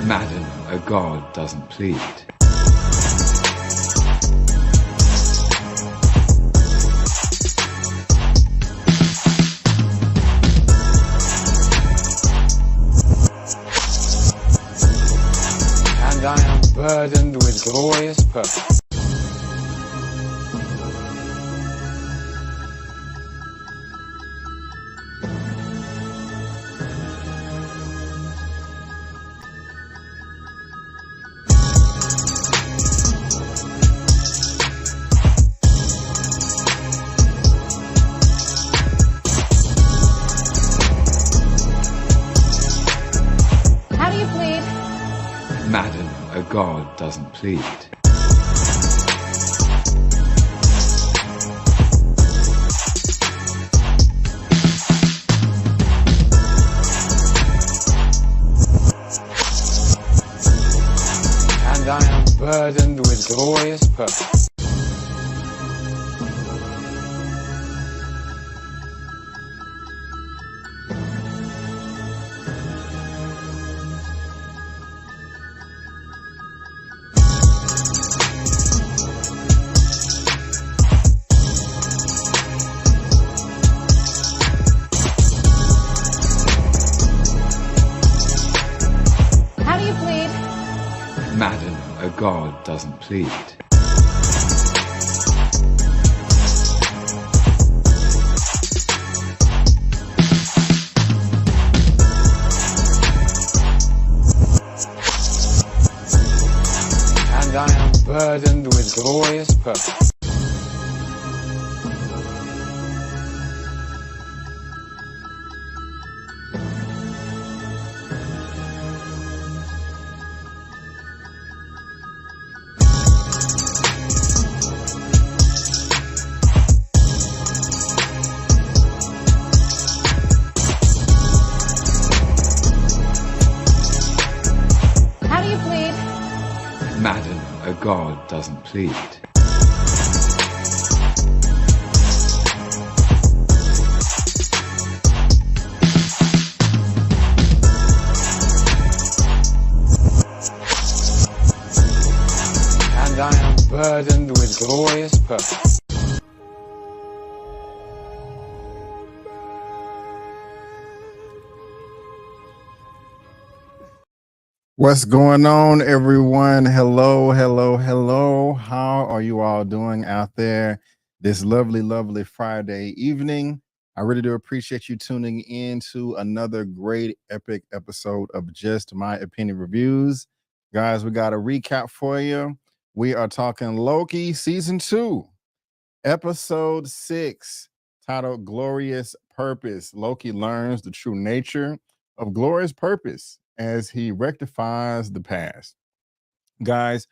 Madam, a god doesn't plead. And I am burdened with glorious purpose. Madam, a god doesn't plead. And I am burdened with glorious purpose. Madam, a god doesn't plead. And I am burdened with glorious purpose. Madam, a god doesn't plead. And I am burdened with glorious purpose. What's going on, everyone? Hello, hello, hello. How are you all doing out there this lovely, lovely Friday evening? I really do appreciate you tuning in to another great, epic episode of Just My Opinion Reviews. Guys, we got a recap for you. We are talking Loki Season 2, Episode 6, titled Glorious Purpose. Loki learns the true nature of glorious purpose as he rectifies the past. Guys,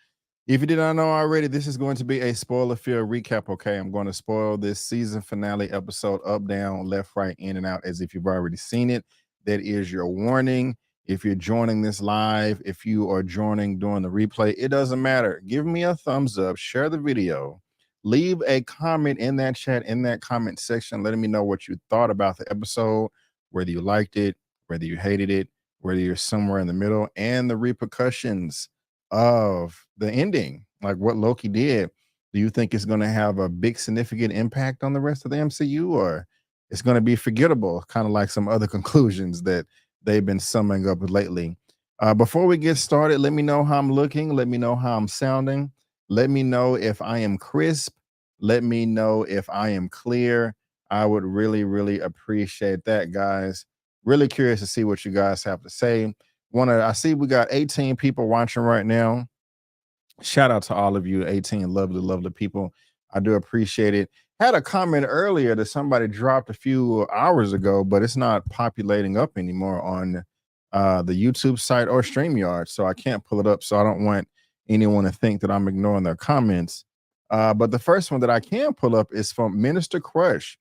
if you did not know already, this is going to be a spoiler-filled recap, okay? I'm going to spoil this season finale episode up, down, left, right, in, and out as if you've already seen it. That is your warning. If you're joining this live, if you are joining during the replay, it doesn't matter. Give me a thumbs up, share the video, leave a comment in that chat, in that comment section, letting me know what you thought about the episode, whether you liked it, whether you hated it, whether you're somewhere in the middle, and the repercussions of the ending, like what Loki did. Do you think it's going to have a big significant impact on the rest of the MCU, or it's going to be forgettable, kind of like some other conclusions that they've been summing up lately? Before we get started, let me know how I'm looking. Let me know how I'm sounding. Let me know if I am crisp. Let me know if I am clear. I would really, really appreciate that, guys. Really curious to see what you guys have to say. I see we got 18 people watching right now. Shout out to all of you, 18 lovely, lovely people. I do appreciate it. Had a comment earlier that somebody dropped a few hours ago, but it's not populating up anymore on the YouTube site or StreamYard, so I can't pull it up. So I don't want anyone to think that I'm ignoring their comments. But the first one that I can pull up is from Minister Crush.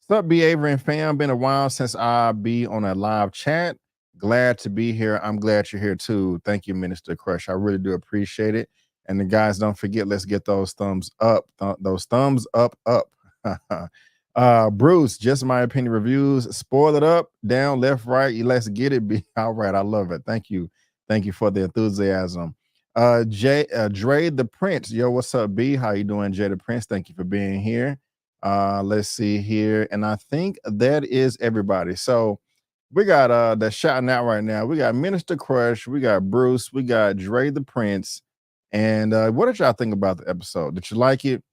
What's up, B. Avery and fam? Been a while since I be on a live chat. Glad to be here. I'm glad you're here too. Thank you, Minister Crush. I really do appreciate it. And the guys, don't forget, let's get those thumbs up. Those thumbs up. Bruce, Just My Opinion Reviews. Spoil it up, down, left, right. Let's get it. All right. I love it. Thank you. Thank you for the enthusiasm. Dre the Prince. Yo, what's up, B? How you doing, Jay the Prince? Thank you for being here. Let's see here. And I think that is everybody. So we got that's shouting out right now. We got Minister Crush, we got Bruce, we got Dre the Prince. And what did y'all think about the episode? Did you like it?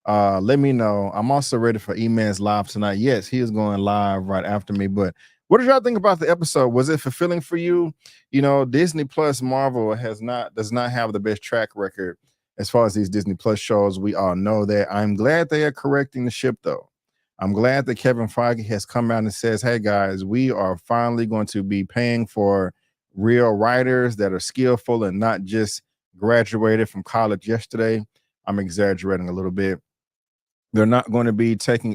Let me know. I'm also ready for Eman's live tonight. Yes, he is going live right after me. But what did y'all think about the episode? Was it fulfilling for you? You know, Disney Plus Marvel does not have the best track record as far as these Disney Plus shows. We all know that. I'm glad they are correcting the ship, though. I'm glad that Kevin Feige has come out and says, hey guys, we are finally going to be paying for real writers that are skillful and not just graduated from college yesterday. I'm exaggerating a little bit. They're not going to be taking,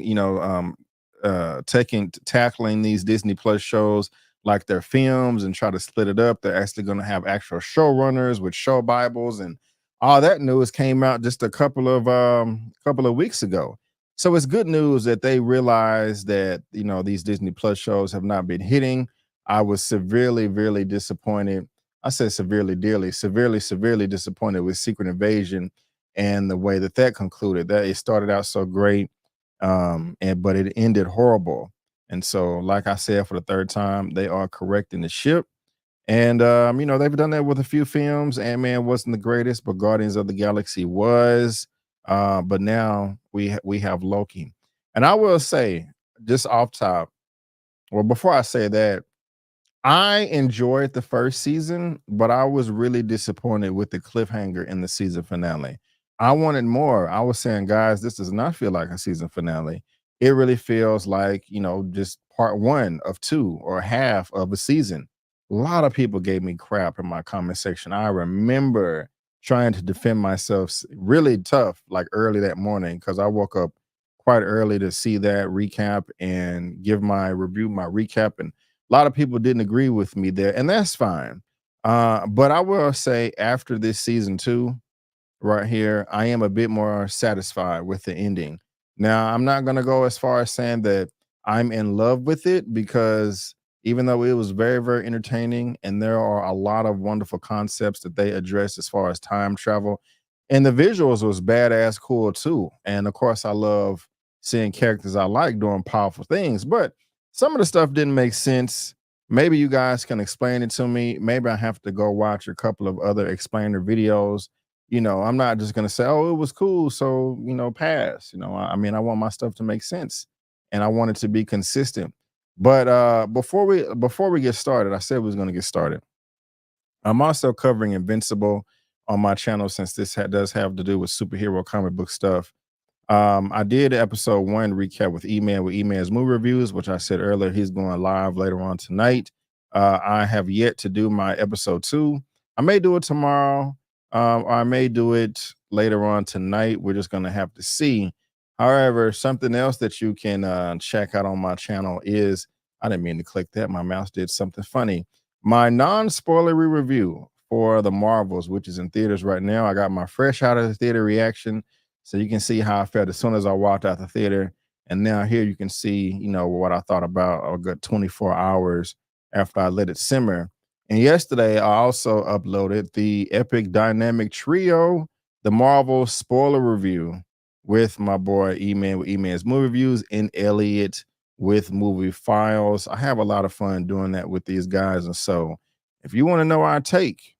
tackling these Disney Plus shows like their films and try to split it up. They're actually going to have actual showrunners with show Bibles, and all that news came out just a couple of weeks ago. So it's good news that they realize that, you know, these Disney Plus shows have not been hitting. I was severely disappointed. I said severely disappointed with Secret Invasion and the way that concluded. That it started out so great, but it ended horrible. And so, like I said for the third time, they are correcting the ship. And they've done that with a few films. Ant-Man wasn't the greatest, but Guardians of the Galaxy was. But now we have Loki. And I will say, just off top, well, before I say that, I enjoyed the first season, but I was really disappointed with the cliffhanger in the season finale. I wanted more. I was saying, guys, this does not feel like a season finale. It really feels like, just part one of two or half of a season. A lot of people gave me crap in my comment section. I remember trying to defend myself really tough, like early that morning, because I woke up quite early to see that recap and give my recap. And a lot of people didn't agree with me there, and that's fine. But I will say, after this season 2 right here, I am a bit more satisfied with the ending. Now, I'm not going to go as far as saying that I'm in love with it, because even though it was very entertaining and there are a lot of wonderful concepts that they addressed as far as time travel, and the visuals was badass cool too. And of course, I love seeing characters I like doing powerful things, but some of the stuff didn't make sense. Maybe you guys can explain it to me. Maybe I have to go watch a couple of other explainer videos. I'm not just going to say, oh, it was cool, so, pass. I mean, I want my stuff to make sense, and I want it to be consistent. But before we get started, I said we was going to get started. I'm also covering Invincible on my channel, since this does have to do with superhero comic book stuff. I did episode 1 recap with Eman, with Eman's movie reviews, which I said earlier he's going live later on tonight. I have yet to do my episode 2. I may do it tomorrow, or I may do it later on tonight. We're just going to have to see. However, something else that you can check out on my channel is, I didn't mean to click that. My mouse did something funny. My non-spoilery review for the Marvels, which is in theaters right now. I got my fresh out of the theater reaction, so you can see how I felt as soon as I walked out the theater. And now here you can see, what I thought about a good 24 hours after I let it simmer. And yesterday, I also uploaded the Epic Dynamic Trio, the Marvel spoiler review, with my boy Eman, with Eman's movie reviews, and Elliot with movie files. I have a lot of fun doing that with these guys. And so if you want to know our take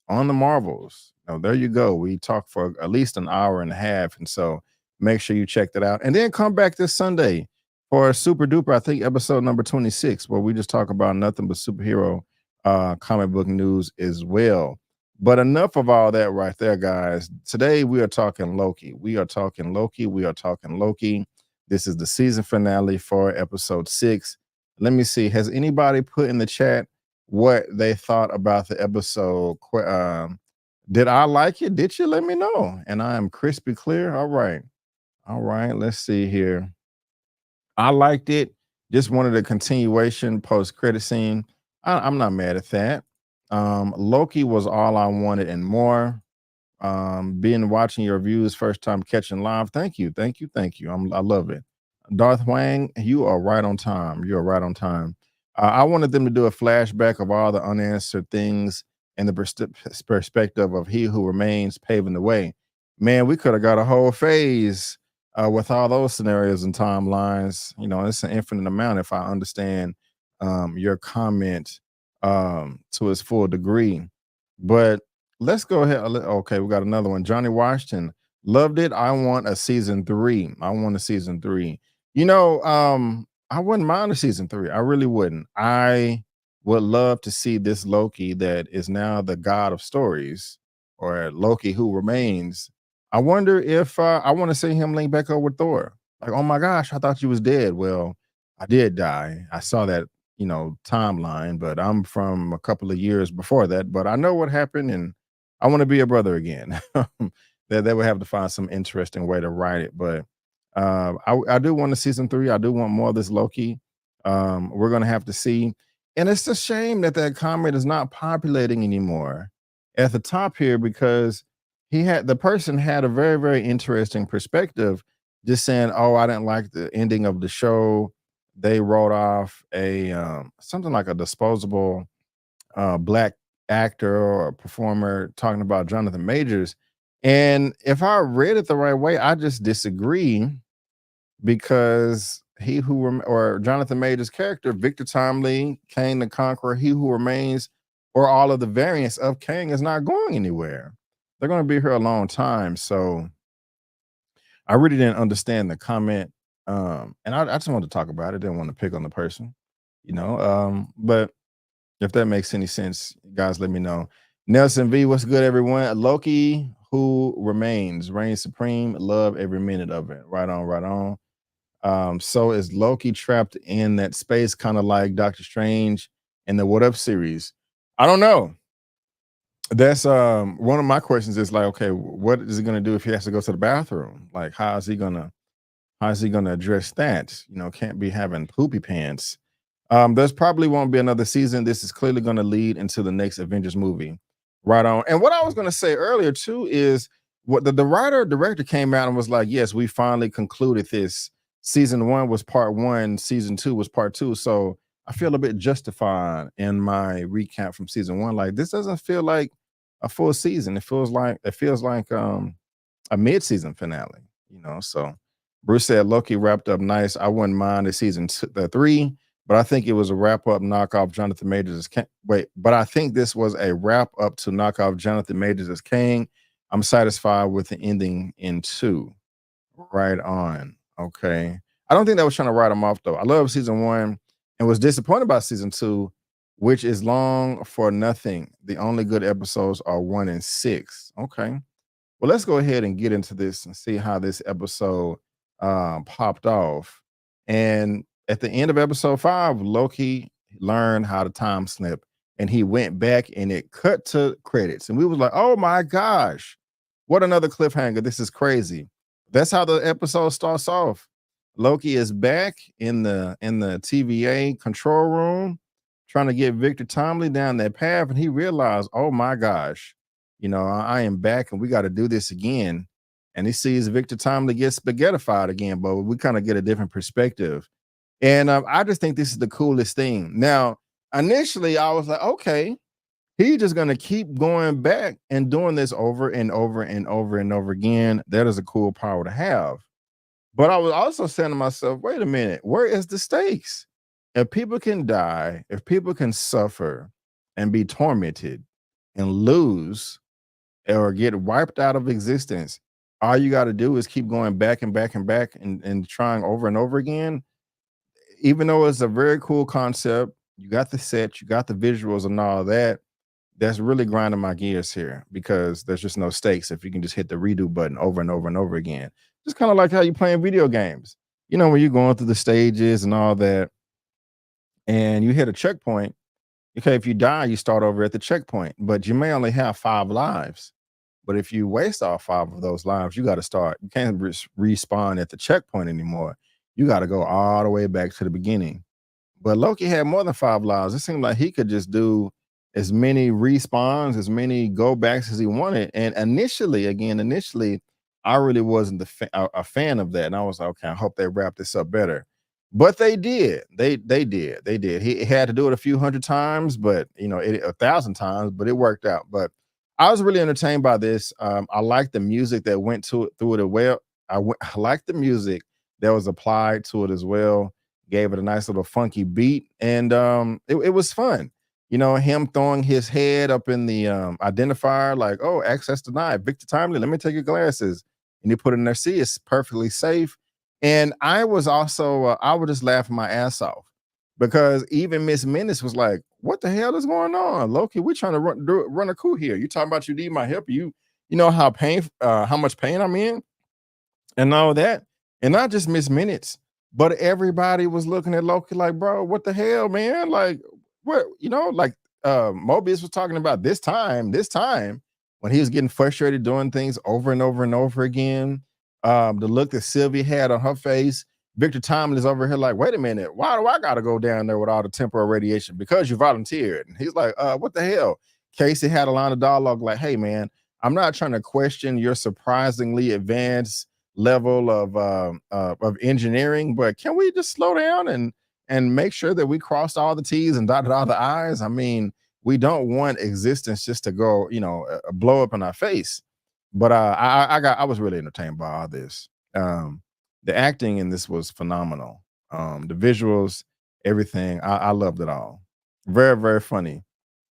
on the Marvels, there you go. We talk for at least an hour and a half. And so make sure you check that out. And then come back this Sunday for Super Duper, I think episode number 26, where we just talk about nothing but superhero comic book news as well. But enough of all that right there, guys. Today we are talking Loki. We are talking Loki. This is the season finale for episode 6. Let me see. Has anybody put in the chat what they thought about the episode? Did I like it? Did you let me know? And I am crispy clear. All right. Let's see here. I liked it. Just wanted a continuation post-credit scene. I'm not mad at that. Loki was all I wanted and more. Watching your reviews, first time catching live. Thank you. I love it. Darth Wang, you are right on time. I wanted them to do a flashback of all the unanswered things and the perspective of he who remains paving the way. Man, we could have got a whole phase with all those scenarios and timelines. You know, it's an infinite amount if I understand your comment to its full degree. But let's go ahead. Okay, we got another one. Johnny Washington loved it. I want a season 3. I want a season 3. You know, I wouldn't mind a season 3. I really wouldn't. I would love to see this Loki that is now the god of stories, or Loki who remains. I wonder if I want to see him link back up with Thor. Like, oh my gosh, I thought you was dead. Well, I did die. I saw that, you know, timeline, but I'm from a couple of years before that. But I know what happened, and I want to be a brother again. That they would have to find some interesting way to write it. But I do want a season 3. I do want more of this Loki. We're gonna have to see. And it's a shame that that comment is not populating anymore at the top here, because the person had a very, very interesting perspective, just saying, oh, I didn't like the ending of the show. They wrote off a something like a disposable black actor or performer, talking about Jonathan Majors. And if I read it the right way, I just disagree, because or Jonathan Majors' character, Victor Timely, Kang the Conqueror, He Who Remains, or all of the variants of Kang is not going anywhere. They're going to be here a long time. So I really didn't understand the comment. And I just wanted to talk about it. Didn't want to pick on the person, you know. But if that makes any sense, guys, let me know. Nelson V, what's good, everyone? Loki Who Remains, reigns supreme, love every minute of it. Right on, right on. So is Loki trapped in that space, kind of like Doctor Strange in the What If series? I don't know. That's one of my questions is like, okay, what is he gonna do if he has to go to the bathroom? Like, how is he gonna address that? You know, can't be having poopy pants. There's probably won't be another season. This is clearly gonna lead into the next Avengers movie. Right on. And what I was gonna say earlier too is what the writer director came out and was like, yes, we finally concluded this. Season 1 was part 1, season 2 was part 2. So I feel a bit justified in my recap from season 1. Like, this doesn't feel like a full season. It feels like a mid-season finale, you know. So Bruce said Loki wrapped up nice. I wouldn't mind the season 3, but I think it was a wrap-up knockoff Jonathan Majors as King. But I think this was a wrap-up to knock off Jonathan Majors as King. I'm satisfied with the ending in 2. Right on. Okay. I don't think that was trying to write him off, though. I love season 1 and was disappointed by season 2, which is long for nothing. The only good episodes are 1 and 6. Okay. Well, let's go ahead and get into this and see how this episode popped off. And at the end of episode 5, Loki learned how to time slip, and he went back and it cut to credits. And we was like, oh my gosh, what another cliffhanger. This is crazy. That's how the episode starts off. Loki is back in the TVA control room, trying to get Victor Timely down that path, and he realized, oh my gosh, you know, I am back and we got to do this again. And he sees Victor Timely get spaghettified again, but we kind of get a different perspective. And I just think this is the coolest thing. Now, initially, I was like, okay, he's just going to keep going back and doing this over and over and over and over again. That is a cool power to have. But I was also saying to myself, wait a minute, where is the stakes? If people can die, if people can suffer and be tormented and lose or get wiped out of existence, all you got to do is keep going back and back and back and trying over and over again. Even though it's a very cool concept, you got the set, you got the visuals and all that. That's really grinding my gears here, because there's just no stakes if you can just hit the redo button over and over and over again. Just kind of like how you playing video games. You know, when you're going through the stages and all that, and you hit a checkpoint, okay, if you die, you start over at the checkpoint, but you may only have 5 lives. But if you waste all 5 of those lives, you got to start. You can't respawn at the checkpoint anymore. You got to go all the way back to the beginning. But Loki had more than 5 lives. It seemed like he could just do as many respawns, as many go backs as he wanted. And initially, I really wasn't a fan of that. And I was like, okay, I hope they wrap this up better. But they did. They did. They did. He had to do it a few hundred times, but 1,000 times, but it worked out. But I was really entertained by this. I like the music that went through it as well. I like the music that was applied to it as well. Gave it a nice little funky beat, and it was fun. Him throwing his head up in the identifier, like, "Oh, access denied, Victor Timely. Let me take your glasses," and he put it in there. See, it's perfectly safe. And I was also, I was just laughing my ass off because even Miss Menace was like, "What the hell is going on, Loki? We're trying to run a coup here. You talking about you need my help? You know how much pain I'm in, and all that." And not just Miss Minutes, but everybody was looking at Loki like, "Bro, what the hell, man? Like, what? Like Mobius was talking about this time when he was getting frustrated doing things over and over and over again." The look that Sylvie had on her face. Victor Timely is over here like, "Wait a minute, why do I gotta go down there with all the temporal radiation? Because you volunteered." And he's like, "What the hell?" Casey had a line of dialogue like, "Hey man, I'm not trying to question your surprisingly advanced level of engineering, but can we just slow down and make sure that we crossed all the T's and dotted all the I's? I mean, we don't want existence just to go, blow up in our face." But I was really entertained by all this. The acting in this was phenomenal. The visuals, everything, I loved it all. Very, very funny.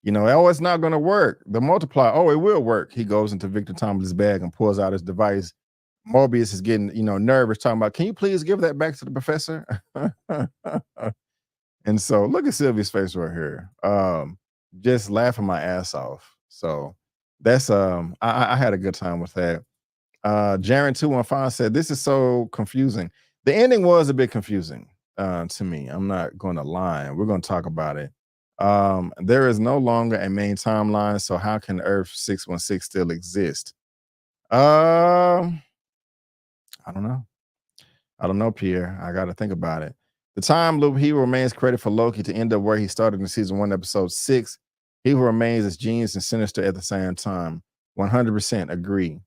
"Oh, it's not gonna work. The multiply, oh, it will work." He goes into Victor Tomlin's bag and pulls out his device. Mobius is getting, nervous, talking about, "Can you please give that back to the professor?" And so look at Sylvie's face right here. Just laughing my ass off. So that's I had a good time with that. Jaren 215 said, "This is so confusing." The ending was a bit confusing to me. I'm not going to lie. We're going to talk about it. There is no longer a main timeline, so how can Earth 616 still exist? I don't know. I don't know, Pierre. I got to think about it. The time loop, he remains credit for Loki to end up where he started in season 1, episode 6. He who remains as genius and sinister at the same time. 100% agree.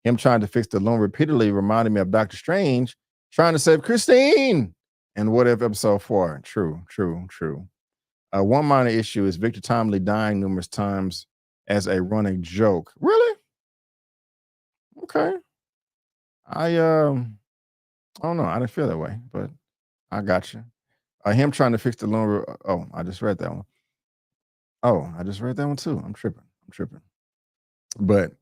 Him trying to fix the loom repeatedly reminded me of Doctor Strange trying to save Christine. And What If episode 4. True. One minor issue is Victor Timely dying numerous times as a running joke. Really? Okay. I don't know. I didn't feel that way, but I got you. Him trying to fix the loom. Oh, I just read that one. Oh, I just read that one too. I'm tripping. But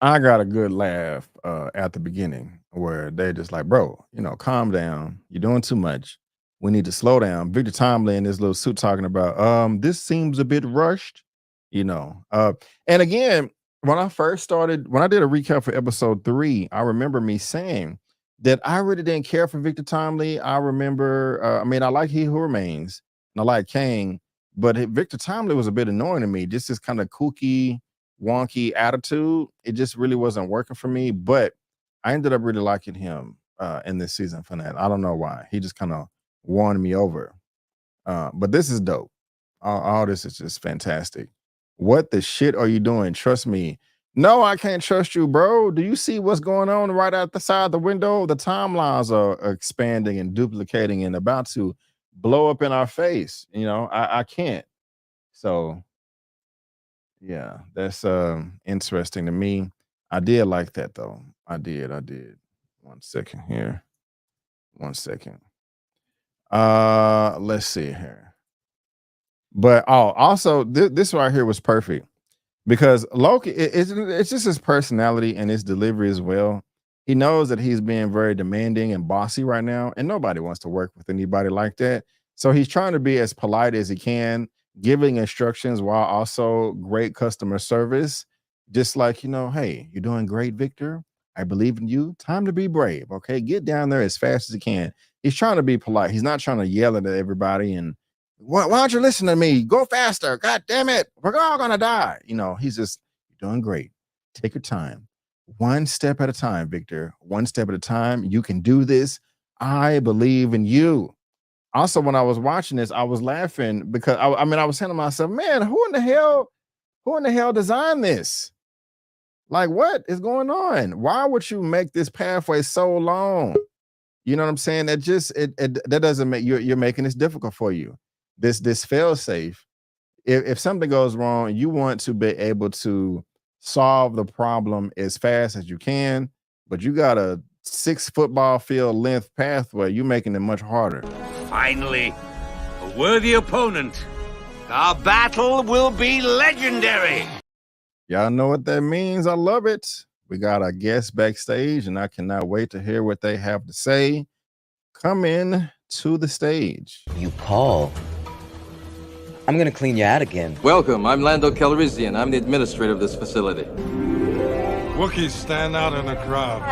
I got a good laugh at the beginning where they just like, "Bro, calm down. You're doing too much. We need to slow down." Victor Timely in his little suit talking about, "This seems a bit rushed," And again, when I did a recap for episode 3, I remember me saying that I really didn't care for Victor Timely. I remember, I like He Who Remains and I like Kang, but Victor Timely was a bit annoying to me. Just this kind of kooky, wonky attitude. It just really wasn't working for me, but I ended up really liking him in this season finale. I don't know why. He just kind of won me over. But this is dope. All this is just fantastic. What the shit are you doing? Trust me. No, I can't trust you, bro. Do you see what's going on right out the side of the window? The timelines are expanding and duplicating and about to blow up in our face. I can't. So yeah, that's interesting to me. I did like that though. I did. 1 second here. 1 second. Let's see here. But also this right here was perfect because Loki, it's just his personality and his delivery as well. He knows that he's being very demanding and bossy right now, and nobody wants to work with anybody like that. So he's trying to be as polite as he can, giving instructions while also great customer service. Just like, "Hey, you're doing great, Victor. I believe in you. Time to be brave. Okay, get down there as fast as you can." He's trying to be polite. He's not trying to yell at everybody and, why don't you listen to me? Go faster. God damn it. We're all going to die. He's just, "You're doing great. Take your time. One step at a time, Victor. One step at a time. You can do this. I believe in you." Also, when I was watching this, I was laughing because I was saying to myself, man, who in the hell designed this? Like, what is going on? Why would you make this pathway so long? You know what I'm saying? That just that doesn't make you're making this difficult for you. This fail safe. If something goes wrong, you want to be able to solve the problem as fast as you can, but you got a 6 football field length pathway. You're making it much harder. Finally, a worthy opponent. Our battle will be legendary. Y'all know what that means. I love it. We got our guests backstage, and I cannot wait to hear what they have to say. Come in to the stage. You call. I'm gonna clean you out again. Welcome, I'm Lando Calrissian. I'm the administrator of this facility. Wookiees stand out in the crowd.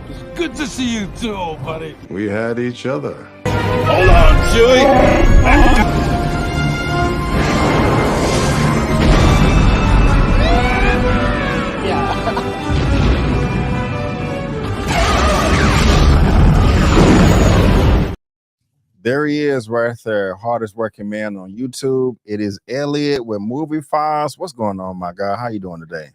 It's good to see you too, old buddy. We had each other. Hold on, Chewie! There he is right there, hardest working man on YouTube. It is Elliot with Movie Files. What's going on, my guy? How you doing today?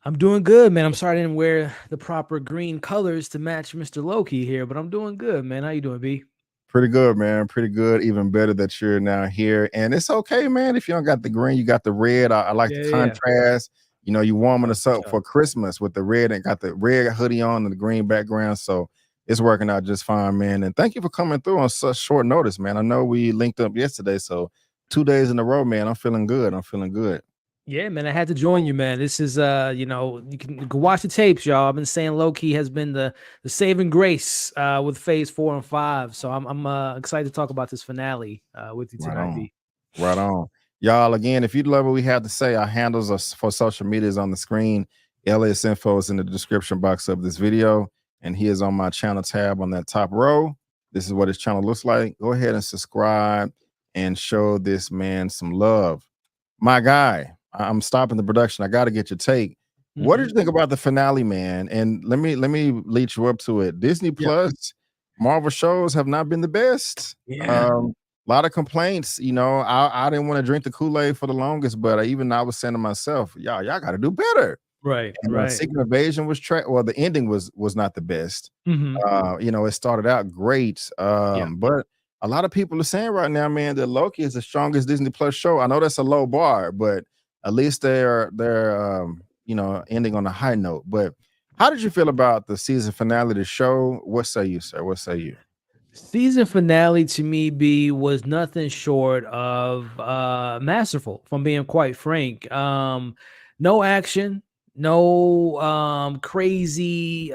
I'm doing good, man. I'm sorry I didn't wear the proper green colors to match Mr. Loki here, but I'm doing good, man. How you doing, B? Pretty good, man. Pretty good. Even better that you're now here. And it's okay, man. If you don't got the green, you got the red. I like the contrast. You know, you warming us up for Christmas with the red and got the red hoodie on and the green background. So it's working out just fine, man. And thank you for coming through on such short notice, man. I know we linked up yesterday, so 2 days in a row, man. I'm feeling good. I'm feeling good. Yeah, man. I had to join you, man. This is you know, you can go watch the tapes, y'all. I've been saying Loki has been the saving grace with phase 4 and 5. So I'm excited to talk about this finale with you tonight, B. Right on. Y'all, again, if you'd love what we have to say, our handles for social media is on the screen. Elliot's info is in the description box of this video. And he is on my channel tab on that top row. This is what his channel looks like. Go ahead and subscribe and show this man some love. My guy, I'm stopping the production. I got to get your take. What did you think about the finale, man? And let me lead you up to it. Disney Plus, Marvel shows have not been the best. A lot of complaints. You know, I didn't want to drink the Kool-Aid for the longest, but I was saying to myself, y'all got to do better. Right, and right. Secret Invasion was the ending was not the best. You know, it started out great, but a lot of people are saying right now, man, that Loki is the strongest Disney Plus show. I know that's a low bar, but at least they're you know, ending on a high note. But how did you feel about the season finale of the show? What say you, sir? What say you? Season finale to me, B, was nothing short of masterful, if I'm being quite frank. No action. No crazy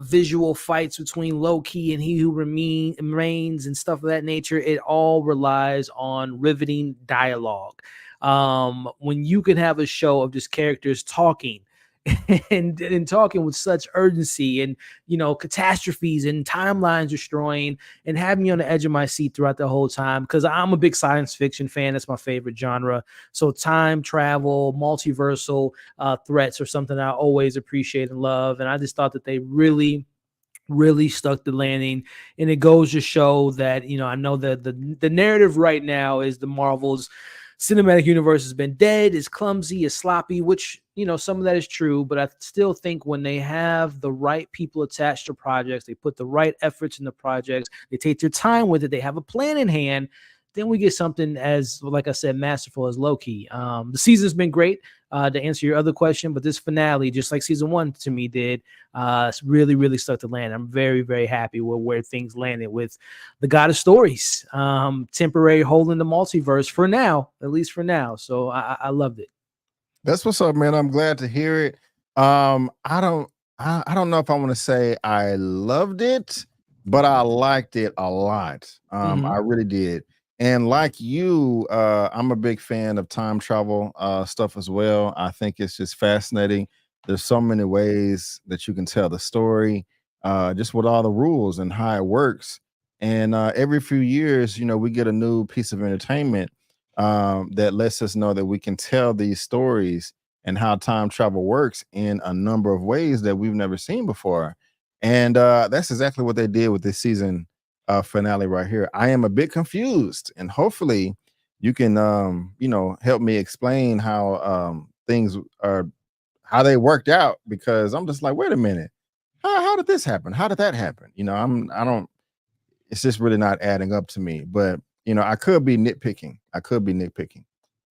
visual fights between Loki and He Who Remains and stuff of that nature. It all relies on riveting dialogue. When you can have a show of just characters talking and talking with such urgency and, you know, catastrophes and timelines destroying and have me on the edge of my seat throughout the whole time, because I'm a big science fiction fan. That's my favorite genre. So time travel, multiversal threats are something I always appreciate and love. And I just thought that they really stuck the landing. And it goes to show that, you know, I know that the narrative right now is the Marvel's cinematic universe has been dead, is clumsy, is sloppy, which, you know, some of that is true, but I still think when they have the right people attached to projects, they put the right efforts in the projects, they take their time with it, they have a plan in hand, then we get something as, like I said, masterful as Loki. The season's been great, to answer your other question, but this finale, just like season 1 to me did, really stuck to land. I'm very, very happy with where things landed with the God of Stories, temporary hole in the multiverse for now, at least for now. So I loved it. That's what's up, man. I'm glad to hear it. I don't know if I want to say I loved it, but I liked it a lot. I really did. And like you, I'm a big fan of time travel stuff as well. I think it's just fascinating. There's so many ways that you can tell the story, just with all the rules and how it works. And every few years, you know, we get a new piece of entertainment that lets us know that we can tell these stories and how time travel works in a number of ways that we've never seen before. And that's exactly what they did with this season finale right here. I am a bit confused, and hopefully you can you know, help me explain how things are, how they worked out, because I'm just like, wait a minute, how did this happen? How did that happen? You know, I don't. It's just really not adding up to me. But you know, I could be nitpicking.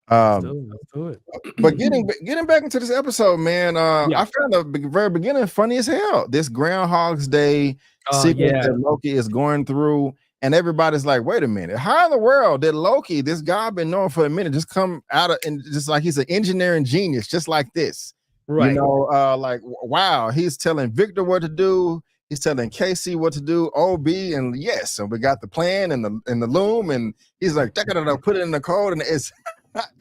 Let's do it. But getting back into this episode, man, Yeah. I found the very beginning funny as hell. This Groundhog's Day sequence that Loki is going through, and everybody's like, "Wait a minute, how in the world did Loki, this guy I've been knowing for a minute, just come out of and just like he's an engineering genius, just like this?" Right. You know, like wow, he's telling Victor what to do. He's telling Casey what to do, OB, and yes, and we got the plan and the loom, and he's like, put it in the code, and it's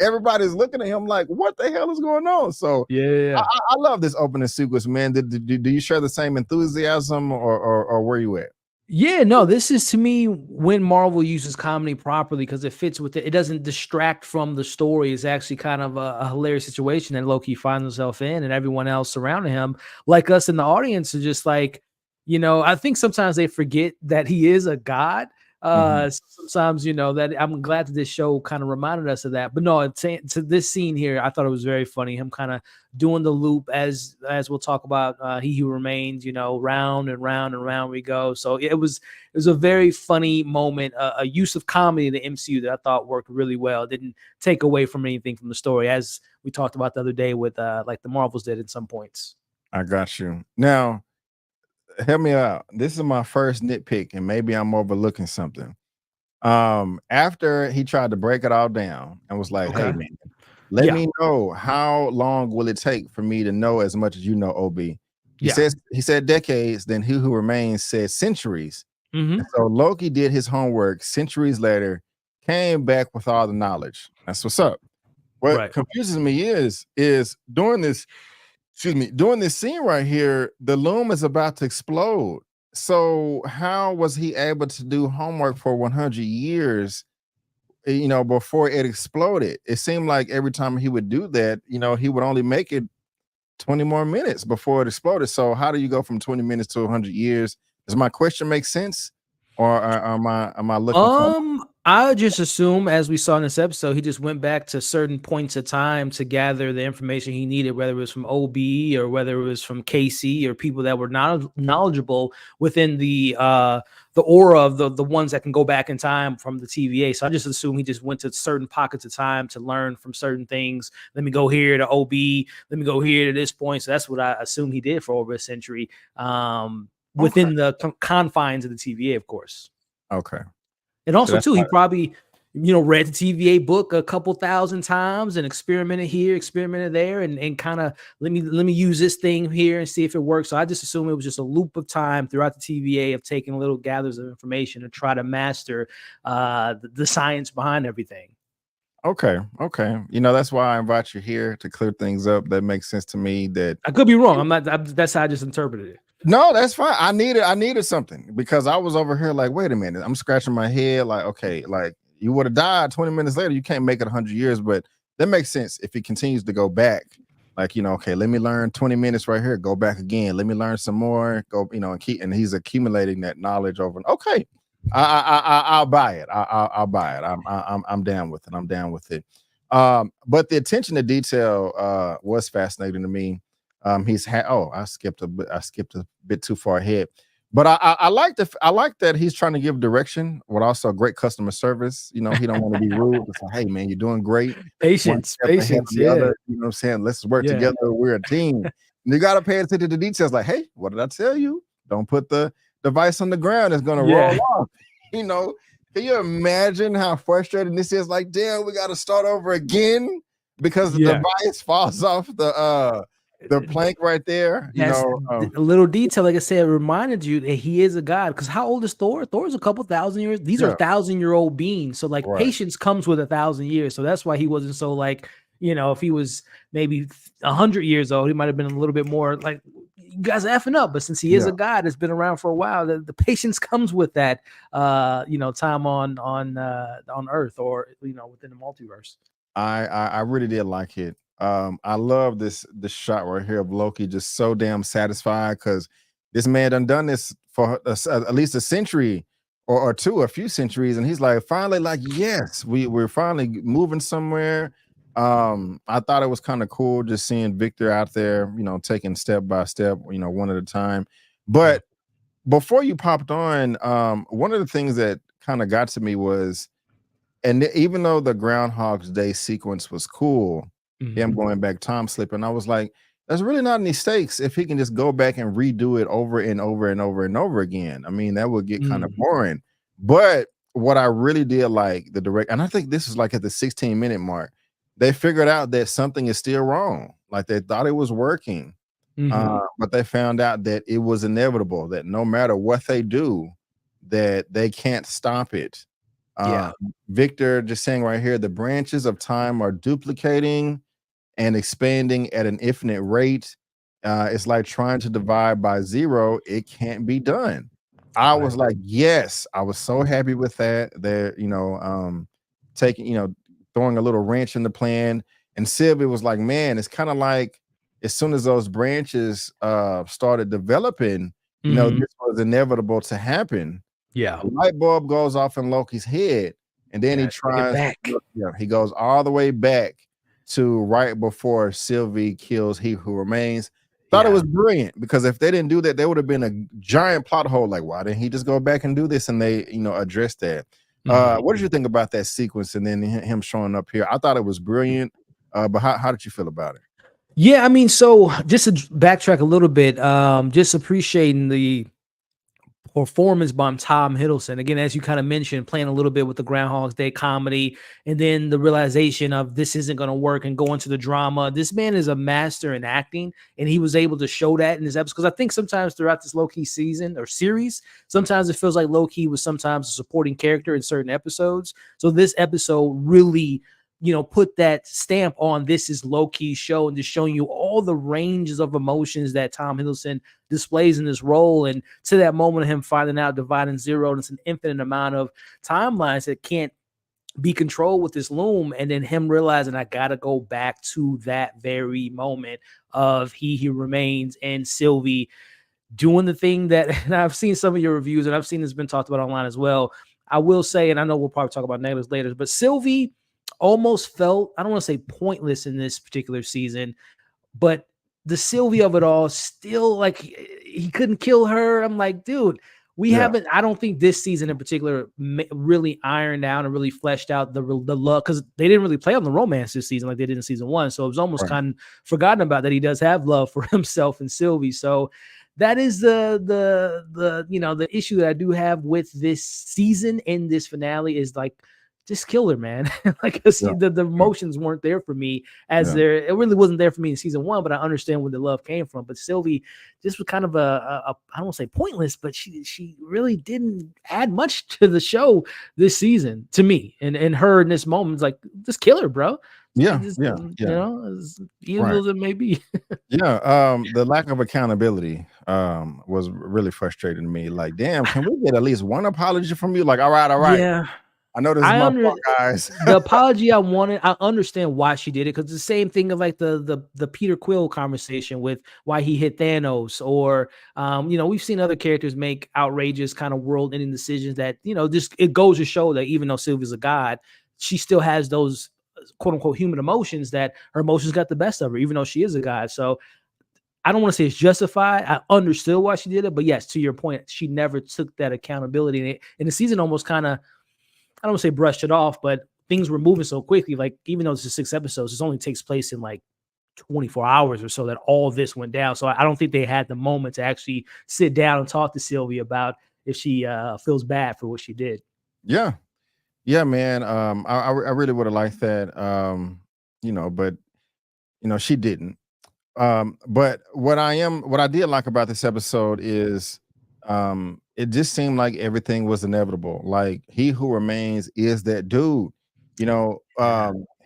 everybody's looking at him like, what the hell is going on? So yeah, I love this opening sequence, man. Do you share the same enthusiasm, or where you at? Yeah, no, this is to me when Marvel uses comedy properly because it fits with it. It doesn't distract from the story. It's actually kind of a hilarious situation that Loki finds himself in, and everyone else surrounding him, like us in the audience, are just like, you know, I think sometimes they forget that he is a god. Sometimes, you know, that I'm glad that this show kind of reminded us of that. But no, to this scene here, I thought it was very funny. Him kind of doing the loop as we'll talk about. He Who Remains, you know, round and round and round we go. So it was a very funny moment, a use of comedy in the MCU that I thought worked really well. It didn't take away from anything from the story, as we talked about the other day with like the Marvels did at some points. I got you. Now, help me out. This is my first nitpick, and maybe I'm overlooking something. After he tried to break it all down and was like, "Hey man, let me know how long will it take for me to know as much as you know, OB." He said decades. Then He Who Remains said centuries. And so Loki did his homework. Centuries later, came back with all the knowledge. That's what's up. What confuses me is during this scene right here, the loom is about to explode. So how was he able to do homework for 100 years, you know, before it exploded? It seemed like every time he would do that, you know, he would only make it 20 more minutes before it exploded. So how do you go from 20 minutes to 100 years? Does my question make sense? Or am I looking I would just assume, as we saw in this episode, he just went back to certain points of time to gather the information he needed, whether it was from OB or whether it was from KC or people that were knowledgeable within the aura of the ones that can go back in time from the TVA. So I just assume he just went to certain pockets of time to learn from certain things. Let me go here to OB. Let me go here to this point. So that's what I assume he did for over a century, within the confines of the TVA, of course. Okay. And also, too, he probably, you know, read the TVA book a couple thousand times and experimented here, experimented there, and kind of let me use this thing here and see if it works. So I just assume it was just a loop of time throughout the TVA of taking little gathers of information and try to master the science behind everything. Okay. You know, that's why I invite you here to clear things up. That makes sense to me. That I could be wrong. That's how I just interpreted it. No, that's fine. I needed something because I was over here like, wait a minute. I'm scratching my head like, okay, like you would have died 20 minutes later. You can't make it 100 years, but that makes sense if he continues to go back. Like, you know, okay, let me learn 20 minutes right here. Go back again. Let me learn some more. Go, you know, and he's accumulating that knowledge over. Okay, I'll buy it. I'll buy it. I'm down with it. I'm down with it. But the attention to detail was fascinating to me. I skipped a bit too far ahead, but I like that he's trying to give direction with also great customer service. You know, he don't want to be rude. It's like, hey man, you're doing great. Patience. Yeah. You know what I'm saying? Let's work together. We're a team. And you got to pay attention to the details. Like, hey, what did I tell you? Don't put the device on the ground. It's going to roll off. You know, can you imagine how frustrating this is? Like, damn, we got to start over again because the device falls off the plank right there. You know, a little detail, like I said, reminded you that he is a god. Because how old is Thor? Thor's a couple thousand years. These are 1,000-year-old beings. So like patience comes with 1,000 years. So that's why he wasn't so like, you know, if he was maybe 100 years old, he might have been a little bit more like, you guys are effing up. But since he is a god that's been around for a while, the patience comes with that, you know, time on Earth or, you know, within the multiverse. I really did like it. I love this shot right here of Loki just so damn satisfied because this man done this for at least a century or two, a few centuries, and he's like finally like, yes, we're finally moving somewhere. I thought it was kind of cool just seeing Victor out there, you know, taking step by step, you know, one at a time. But before you popped on, one of the things that kind of got to me was, and even though the Groundhog's Day sequence was cool, him going back time slipping, I was like, there's really not any stakes if he can just go back and redo it over and over and over and over again. I mean, that would get kind of boring. But what I really did like the direct, and I think this is like at the 16-minute mark, they figured out that something is still wrong. Like they thought it was working, but they found out that it was inevitable, that no matter what they do, that they can't stop it. Victor just saying right here, the branches of time are duplicating and expanding at an infinite rate. It's like trying to divide by zero. It can't be done. I was like, yes, I was so happy with that. They're, taking, throwing a little wrench in the plan. And Sylvie was like, man, it's kind of like as soon as those branches started developing, this was inevitable to happen. Yeah. A light bulb goes off in Loki's head, and then he tries, he goes all the way back to right before Sylvie kills He Who Remains. Thought it was brilliant, because if they didn't do that, there would have been a giant plot hole. Like, why didn't he just go back and do this? And they, addressed that. What did you think about that sequence and then him showing up here? I thought it was brilliant. But how did you feel about it? Yeah, I mean, so just to backtrack a little bit, just appreciating the performance by Tom Hiddleston. Again, as you kind of mentioned, playing a little bit with the Groundhog's Day comedy, and then the realization of this isn't going to work and go into the drama. This man is a master in acting, and he was able to show that in this episode. Because I think sometimes throughout this Loki season or series, sometimes it feels like Loki was sometimes a supporting character in certain episodes. So this episode really, put that stamp on this is Loki's show, and just showing you all the ranges of emotions that Tom Hiddleston displays in this role. And to that moment of him finding out divide and zero, and it's an infinite amount of timelines that can't be controlled with this loom. And then him realizing I got to go back to that very moment of He Who Remains and Sylvie doing the thing that, and I've seen some of your reviews, and I've seen this been talked about online as well. I will say, and I know we'll probably talk about negatives later, but Sylvie almost felt, I don't want to say pointless in this particular season, but the Sylvie of it all still, like, he couldn't kill her. I'm like, dude, haven't, I don't think this season in particular really ironed out and really fleshed out the love, because they didn't really play on the romance this season like they did in season one. So it was almost kind of forgotten about that he does have love for himself and Sylvie. So that is the issue that I do have with this season and this finale is like, just kill her, man. Like the emotions weren't there for me it really wasn't there for me in season one, but I understand where the love came from. But Sylvie just was kind of I don't want to say pointless, but she really didn't add much to the show this season to me. And her in this moment is like, just kill her, bro. Yeah. As evil as it may be. The lack of accountability was really frustrating to me. Like, damn, can we get at least one apology from you? Like, all right. Yeah. I know this is my fault, guys. The apology I wanted, I understand why she did it, because the same thing of like the Peter Quill conversation with why he hit Thanos, or we've seen other characters make outrageous kind of world-ending decisions that, just it goes to show that even though Sylvie's a god, she still has those quote unquote human emotions, that her emotions got the best of her, even though she is a god. So I don't want to say it's justified. I understood why she did it, but yes, to your point, she never took that accountability. And the season almost kind of, I don't want to say brushed it off, but things were moving so quickly. Like, even though this is 6 episodes, this only takes place in like 24 hours or so that all this went down. So I don't think they had the moment to actually sit down and talk to Sylvie about if she feels bad for what she did. Yeah, man. I really would have liked that. But she didn't. But what I did like about this episode is it just seemed like everything was inevitable. Like, He Who Remains is that dude.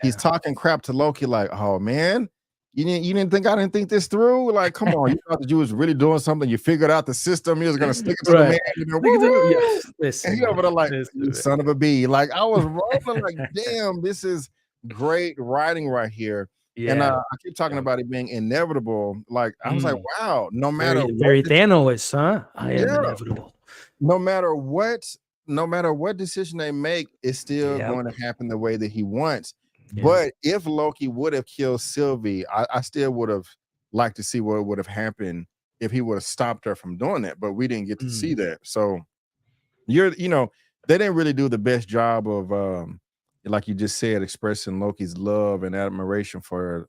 He's talking crap to Loki, like, oh man, you didn't think I didn't think this through? Like, come on, you thought that you was really doing something. You figured out the system. You was gonna stick it to the man. And over there like, you son of a bee. Like, I was rolling like, damn, this is great writing right here. Yeah. And I keep talking about it being inevitable. Like, I was like, wow, no matter very Thanos, huh? I am inevitable. No matter what decision they make, it's still going to happen the way that he wants. Yeah. But if Loki would have killed Sylvie, I still would have liked to see what would have happened if he would have stopped her from doing that, but we didn't get to see Mm. that. So they didn't really do the best job of like you just said, expressing Loki's love and admiration for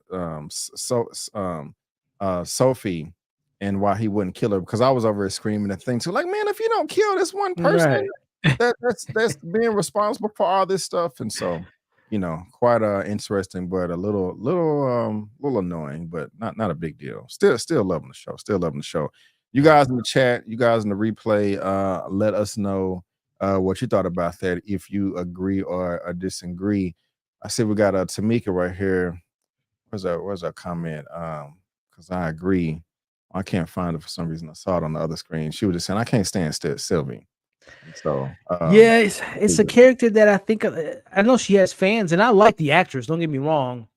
Sophie, and why he wouldn't kill her, because I was over here screaming and things too, like, man, if you don't kill this one person, Right. that's being responsible for all this stuff. And so, quite interesting, but a little annoying, but not a big deal. Still loving the show. Still loving the show. You guys in the chat, you guys in the replay, let us know what you thought about that, if you agree or disagree. I see we got Tamika right here. Where's our comment? Because I agree. I can't find it for some reason. I saw it on the other screen. She was just saying, I can't stand Sylvie. And so Yeah, it's a character that I think I know she has fans, and I like the actress. Don't get me wrong.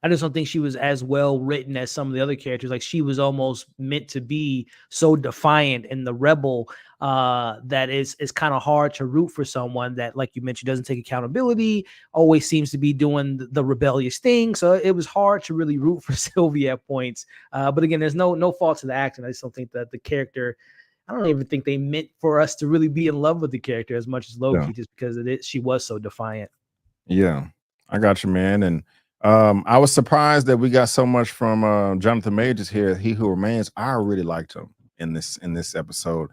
I just don't think she was as well written as some of the other characters. Like, she was almost meant to be so defiant and the rebel that it's kind of hard to root for someone that, like you mentioned, doesn't take accountability, always seems to be doing the rebellious thing. So it was hard to really root for Sylvie at points. But again, there's no fault to the acting. I just don't think that the character, I don't even think they meant for us to really be in love with the character as much as Loki, just because she was so defiant. Yeah, I got you, man. And I was surprised that we got so much from Jonathan Majors here. He Who Remains. I really liked him in this episode.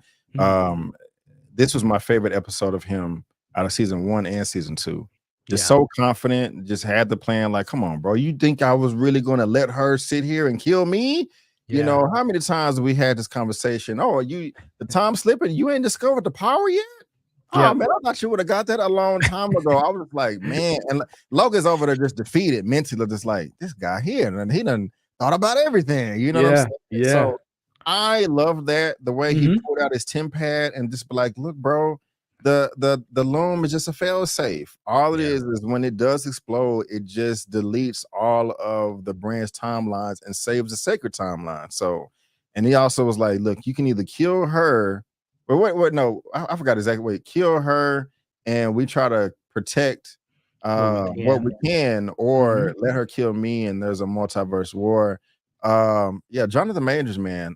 This was my favorite episode of him out of season 1 and season 2. Just so confident, just had the plan. Like, come on, bro. You think I was really going to let her sit here and kill me? How many times we had this conversation? Oh, the time slipping, you ain't discovered the power yet? Oh man, I thought you would have got that a long time ago. I was like, man, and Logan's over there just defeated mentally, just like, this guy here, and he done thought about everything. You know what I'm saying? Yeah. So I love that, the way he pulled out his TIM pad and just be like, look, bro, the loom is just a fail safe. All it is when it does explode, it just deletes all of the brand's timelines and saves the sacred timeline. So, and he also was like, look, you can either kill her. But wait, no, I forgot exactly. Wait, kill her, and we try to protect what we can, or let her kill me, and there's a multiverse war. Jonathan Majors, man,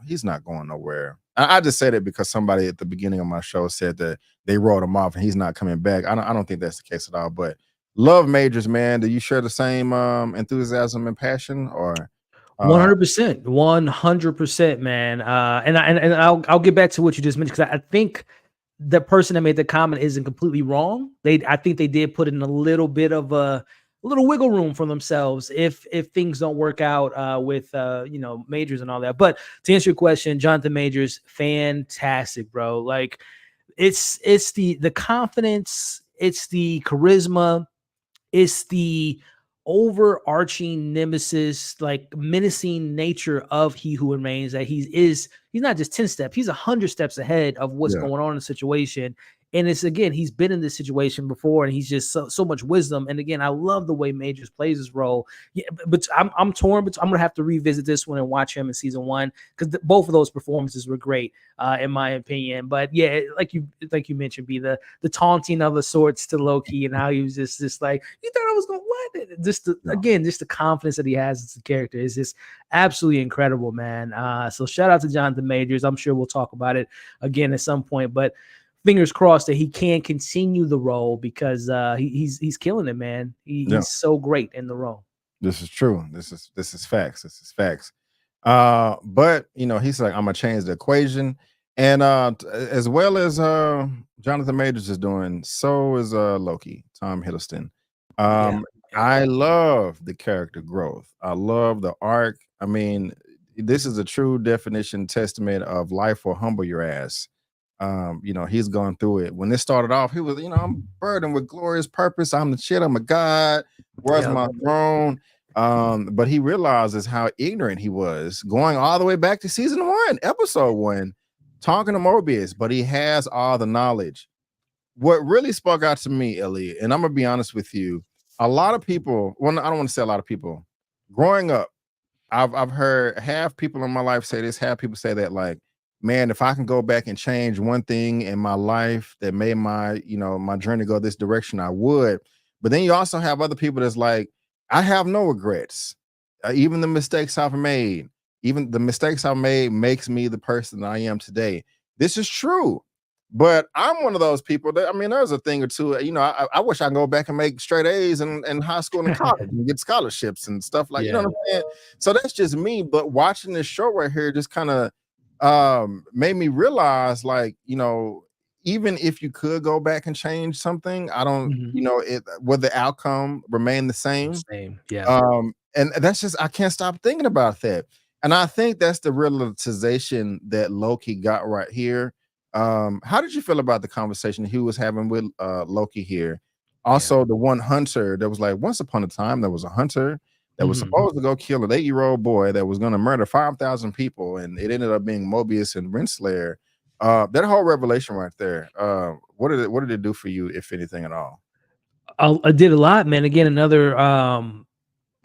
he's not going nowhere. I just said it because somebody at the beginning of my show said that they wrote him off and he's not coming back. I don't think that's the case at all. But love Majors, man. Do you share the same enthusiasm and passion, or? 100%, 100%, man. And I'll get back to what you just mentioned, because I think the person that made the comment isn't completely wrong. I think they did put in a little bit of a little wiggle room for themselves if things don't work out with Majors and all that. But to answer your question, Jonathan Majors, fantastic, bro. Like, it's the confidence, it's the charisma, it's the overarching nemesis, like menacing nature of He Who Remains, that he's not just 10 steps, he's 100 steps ahead of what's going on in the situation. And it's, again, he's been in this situation before, and he's just so much wisdom. And again, I love the way Majors plays his role. Yeah, but I'm torn, but I'm gonna have to revisit this one and watch him in season 1, because both of those performances were great, in my opinion. But yeah, like you mentioned, the taunting of the sorts to Loki, and how he was just like, you thought I was gonna what? Just the confidence that he has as a character is just absolutely incredible, man. So shout out to Jonathan Majors. I'm sure we'll talk about it again at some point, but fingers crossed that he can continue the role, because he's killing it, man. He's so great in the role. This is true. This is facts. This is facts. But he's like, I'm gonna change the equation, and as well as Jonathan Majors is doing, so is Loki, Tom Hiddleston. I love the character growth. I love the arc. I mean, this is a true definition testament of life will humble your ass. He's gone through it. When this started off, he was, I'm burdened with glorious purpose. I'm the shit. I'm a god. Where's my throne? But he realizes how ignorant he was, going all the way back to season 1, episode 1, talking to Mobius, but he has all the knowledge. What really spoke out to me, Elliot, and I'm gonna be honest with you, a lot of people, well, I don't want to say a lot of people, growing up, I've heard half people in my life say this, half people say that, like, man, if I can go back and change one thing in my life that made my, my journey go this direction, I would. But then you also have other people that's like, I have no regrets. Even the mistakes I've made, even the mistakes I made makes me the person that I am today. This is true. But I'm one of those people that, I mean, there's a thing or two, you know, I wish I can go back and make straight A's in high school and college and get scholarships and stuff like, you know what I'm saying? So that's just me. But watching this show right here just kind of made me realize, like, you know, even if you could go back and change something, I don't, you know, would the outcome remain the same? And that's just, I can't stop thinking about that. And I think that's the realization that Loki got right here. How did you feel about the conversation he was having with Loki here? Also, the one hunter that was like, once upon a time, there was a hunter that was supposed to go kill an 8-year-old boy that was going to murder 5,000 people, and it ended up being Mobius and Renslayer. That whole revelation right there, what did it do for you, if anything at all? I did a lot, man. Again, another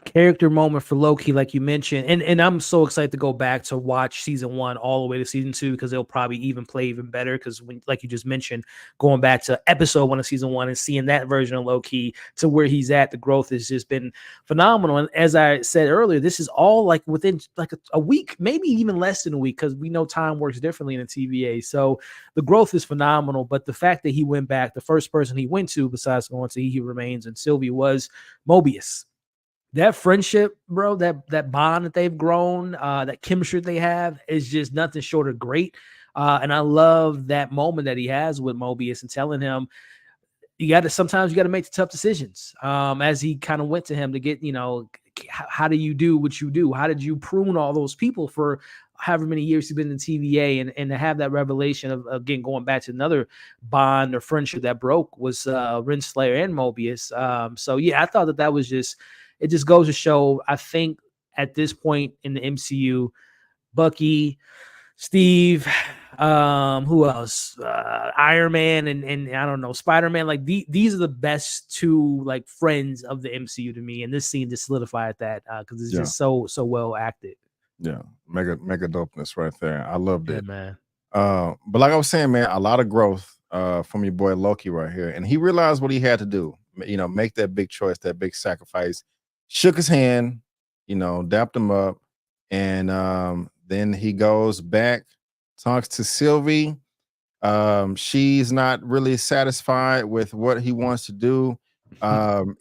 character moment for Loki, like you mentioned, and I'm so excited to go back to watch season 1 all the way to season 2, because they'll probably even play even better, because when, like you just mentioned, going back to episode 1 of season 1 and seeing that version of Loki to where he's at, the growth has just been phenomenal. And as I said earlier, this is all like within like a week, maybe even less than a week, because we know time works differently in the TVA. So the growth is phenomenal. But the fact that he went back, the first person he went to besides going to He Remains and Sylvie was Mobius. That friendship, bro, that bond that they've grown, that chemistry they have is just nothing short of great. And I love that moment that he has with Mobius and telling him, sometimes you got to make the tough decisions. As he kind of went to him to get, you know, how do you do what you do? How did you prune all those people for however many years you've been in the TVA? And to have that revelation of, again, going back to another bond or friendship that broke was Renslayer and Mobius. So yeah, I thought that was just, it just goes to show, I think at this point in the MCU, Bucky, Steve, who else? Iron Man and I don't know, Spider-Man. Like these are the best two like friends of the MCU to me. And this scene just solidified that because it's just so well acted. Yeah, mega dopeness right there. I loved it, man. But like I was saying, man, a lot of growth from your boy Loki right here, and he realized what he had to do. You know, make that big choice, that big sacrifice. Shook his hand, you know, dapped him up, and then he goes back, talks to Sylvie. She's not really satisfied with what he wants to do.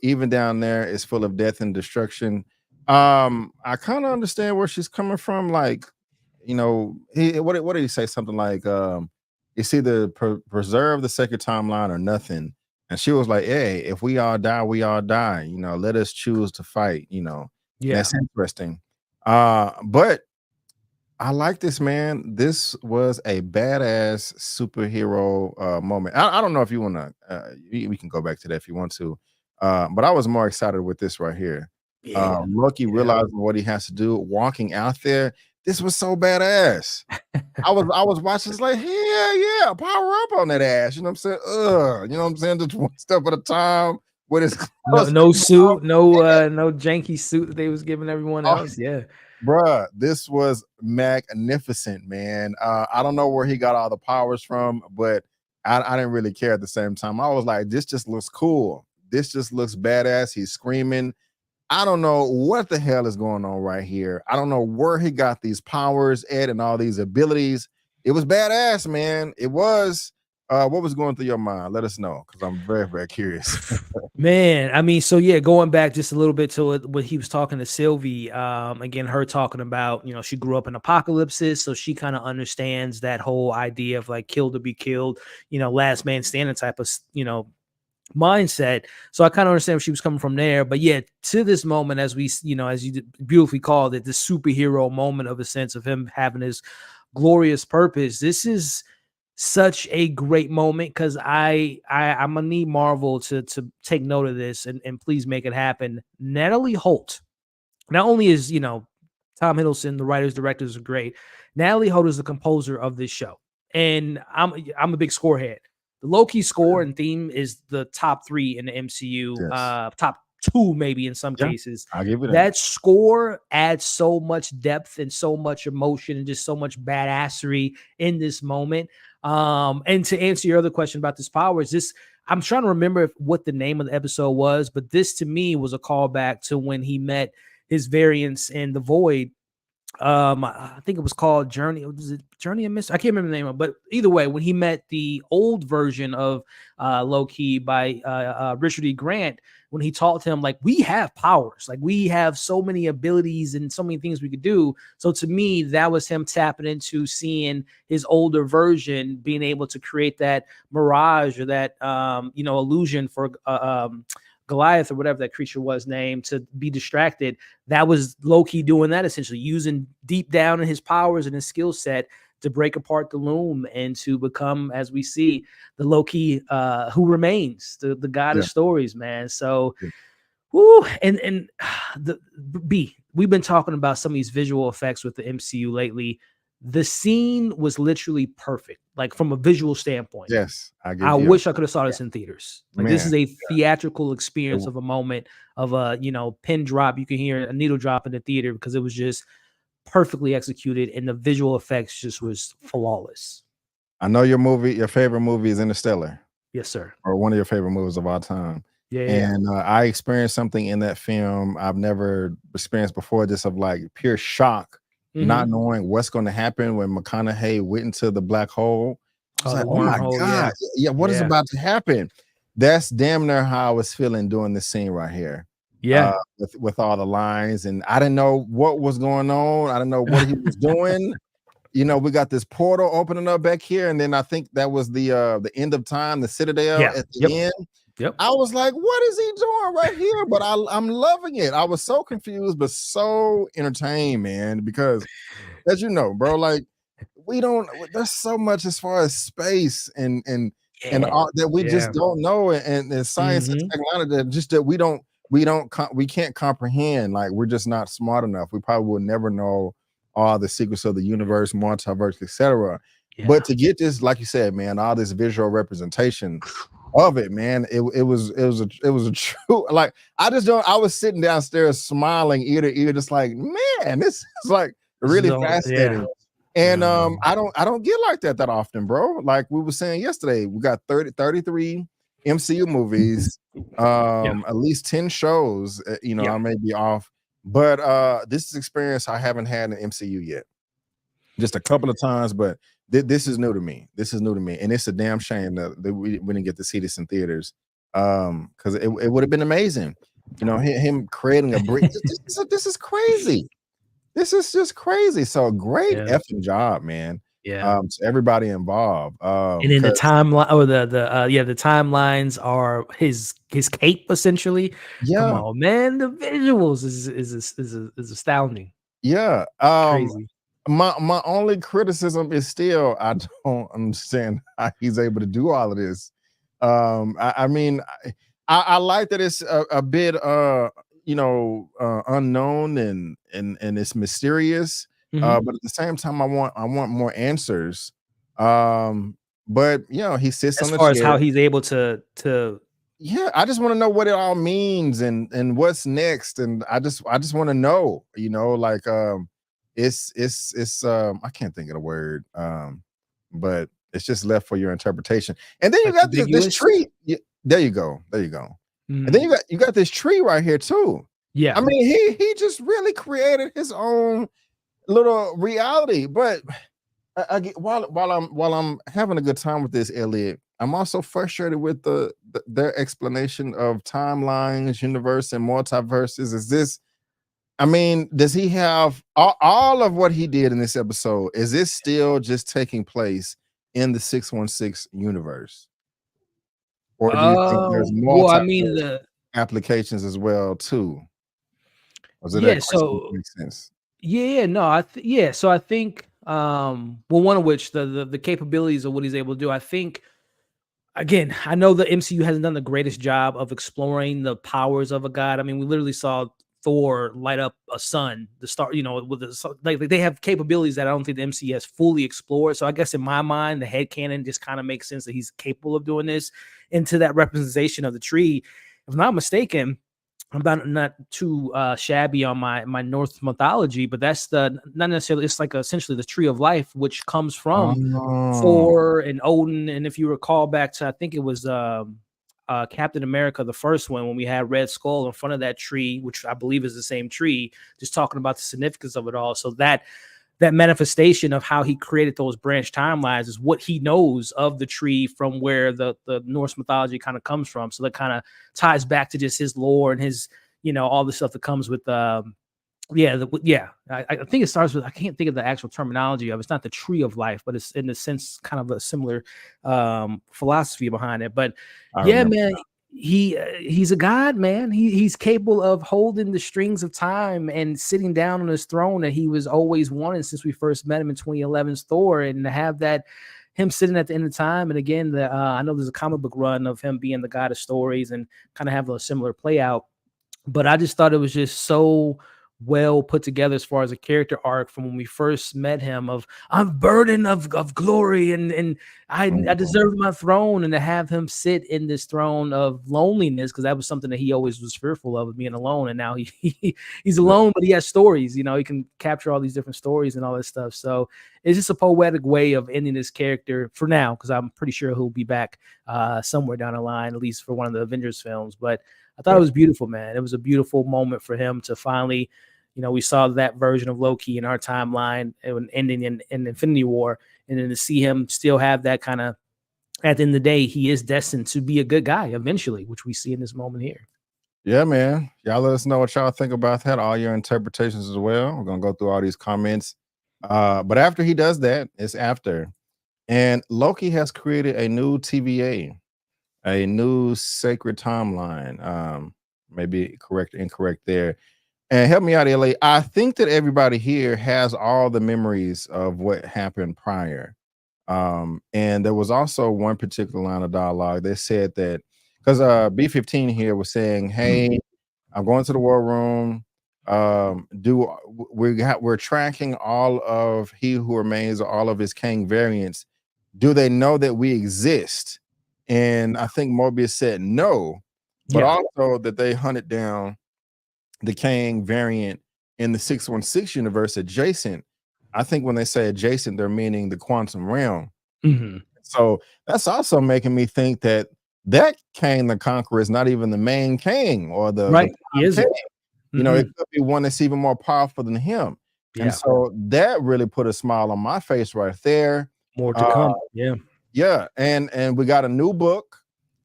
Even down there is full of death and destruction. I kind of understand where she's coming from. Like, you know, what did he say? Something like, it's either preserve the sacred timeline or nothing. And she was like, hey, if we all die, we all die. You know, let us choose to fight, you know. Yeah. That's interesting. But I like this, man. This was a badass superhero moment. I don't know if you want to, we can go back to that if you want to. But I was more excited with this right here. Loki realizing what he has to do, walking out there. This was so badass. I was watching this like, yeah, power up on that ass. You know what I'm saying? You know what I'm saying? Just one step at a time with his no suit, no janky suit that they was giving everyone else. Yeah. Bruh, this was magnificent, man. I don't know where he got all the powers from, but I didn't really care at the same time. I was like, this just looks cool. This just looks badass. He's screaming. I don't know what the hell is going on right here. I don't know where he got these powers at and all these abilities. It was badass, man. It was. What was going through your mind? Let us know, because I'm very, very curious. Man, I mean, so yeah, going back just a little bit to when he was talking to Sylvie, again, her talking about, you know, she grew up in apocalypses, so she kind of understands that whole idea of like kill to be killed, you know, last man standing type of, you know, mindset. So I kind of understand where she was coming from there. But yeah, to this moment, as we, you know, as you beautifully called it, the superhero moment of a sense of him having his glorious purpose. This is such a great moment, because I'm gonna need Marvel to take note of this and please make it happen. Natalie Holt, not only is, you know, Tom Hiddleston, the writers, directors are great. Natalie Holt is the composer of this show, and I'm a big score head. The Loki score and theme is the top 3 in the MCU, top 2 maybe in some cases. I'll give it that score adds so much depth and so much emotion and just so much badassery in this moment. And to answer your other question about this powers, I'm trying to remember what the name of the episode was, but this to me was a callback to when he met his variants in the Void, I think it was called Journey. Was it Journey and Mystery? I can't remember the name of it, but either way, when he met the old version of Loki by Richard E. Grant, when he taught him, like, we have powers, like we have so many abilities and so many things we could do. So to me, that was him tapping into seeing his older version being able to create that mirage or that illusion for Goliath or whatever that creature was named to be distracted. That was Loki doing that, essentially using deep down in his powers and his skill set to break apart the loom and to become, as we see, the Loki who remains, the god of stories, man. So, whoo, and we've been talking about some of these visual effects with the MCU lately. The scene was literally perfect, like from a visual standpoint. Yes, I wish I could have saw this in theaters. Like, this is a theatrical experience of a moment of a pin drop. You can hear a needle drop in the theater because it was just perfectly executed, and the visual effects just was flawless. I know your favorite movie is Interstellar. Yes, sir. Or one of your favorite movies of all time. Yeah. And I experienced something in that film I've never experienced before, just of like pure shock. Not knowing what's going to happen when McConaughey went into the black hole. I was like, oh my God. Yeah, what is about to happen? That's damn near how I was feeling doing this scene right here. Yeah. With all the lines. And I didn't know what was going on. I didn't know what he was doing. We got this portal opening up back here. And then I think that was the end of time, the Citadel at the end. Yep. I was like, what is he doing right here? But I'm loving it. I was so confused, but so entertained, man, because as you know, bro, like there's so much as far as space and all that we just don't know. And science and technology that we can't comprehend. Like, we're just not smart enough. We probably will never know all the secrets of the universe, multiverse, etc. But to get this, like you said, man, all this visual representation of it, man, it was a true, like, I was sitting downstairs smiling ear to ear, just like, man, this is like really fascinating. And I don't get like that often, bro. Like we were saying yesterday, we got 33 MCU movies, at least 10 shows. I may be off, but this is experience I haven't had in MCU yet. Just a couple of times, but this is new to me. And it's a damn shame that we didn't get to see this in theaters, because it would have been amazing. Him creating a brick. This is crazy. This is just crazy. So great effing job, man. To everybody involved. And then the timeline, or the timelines are his cape, essentially. Come on, man. The visuals is astounding. Yeah. Crazy. My only criticism is still, I don't understand how he's able to do all of this. I mean, I like that it's a bit unknown and it's mysterious. But at the same time, I want more answers. But he sits on the chair. As far as how he's able to I just want to know what it all means and what's next. And I just want to know, like it's I can't think of the word, but it's just left for your interpretation. And then you got this tree. There you go. And then you got this tree right here too. Yeah, I mean, he just really created his own little reality. But while I'm having a good time with this, Elliot, I'm also frustrated with their explanation of timelines, universe, and multiverses. Is this? I mean, does he have all of what he did in this episode? Is this still just taking place in the 616 universe? Or do you think there's more applications as well too? So makes sense. So I think one of which the capabilities of what he's able to do. I think, again, I know the MCU hasn't done the greatest job of exploring the powers of a god. I mean, we literally saw Thor light up a sun, the star, with they have capabilities that I don't think the MCU has fully explored. So I guess in my mind, the headcanon just kind of makes sense that he's capable of doing this. Into that representation of the tree, if I'm not mistaken, I'm not too shabby on my Norse mythology, but that's not necessarily, it's like essentially the tree of life, which comes from Thor and Odin. And if you recall back to, I think it was Captain America, the first one, when we had Red Skull in front of that tree, which I believe is the same tree, just talking about the significance of it all. So that manifestation of how he created those branch timelines is what he knows of the tree from where the Norse mythology kind of comes from. So that kind of ties back to just his lore and his, all the stuff that comes with, I think it starts with, I can't think of the actual terminology of it. It's not the tree of life, but it's in the sense kind of a similar philosophy behind it. But man, he's a god, man. He's capable of holding the strings of time and sitting down on his throne that he was always wanting since we first met him in 2011's Thor, and to have that him sitting at the end of time. And again, I know there's a comic book run of him being the god of stories and kind of have a similar play out, but I just thought it was just so well put together as far as a character arc from when we first met him of I'm burdened of glory and I deserve my throne, and to have him sit in this throne of loneliness, because that was something that he always was fearful of being alone, and now he's alone, but he has stories, he can capture all these different stories and all this stuff. So it's just a poetic way of ending this character for now, because I'm pretty sure he'll be back somewhere down the line, at least for one of the Avengers films. But I thought it was beautiful, man. It was a beautiful moment for him to finally, we saw that version of Loki in our timeline and ending in Infinity War, and then to see him still have that kind of, at the end of the day, he is destined to be a good guy eventually, which we see in this moment here. Yeah, man. Y'all let us know what y'all think about that, all your interpretations as well. We're going to go through all these comments. But after he does that, it's after. And Loki has created a new TVA, a new sacred timeline. Maybe correct, incorrect there. And help me out, Elliot. I think that everybody here has all the memories of what happened prior. And there was also one particular line of dialogue. They said that, because B15 here was saying, hey, I'm going to the war room. We're tracking all of he who remains, or all of his Kang variants. Do they know that we exist? And I think Mobius said no, but also that they hunted down the Kang variant in the 616 universe adjacent. I think when they say adjacent, they're meaning the quantum realm. So that's also making me think that Kang the Conqueror is not even the main Kang, or the he is. Kang. It could be one that's even more powerful than him. And so that really put a smile on my face right there. More to come. And we got a new book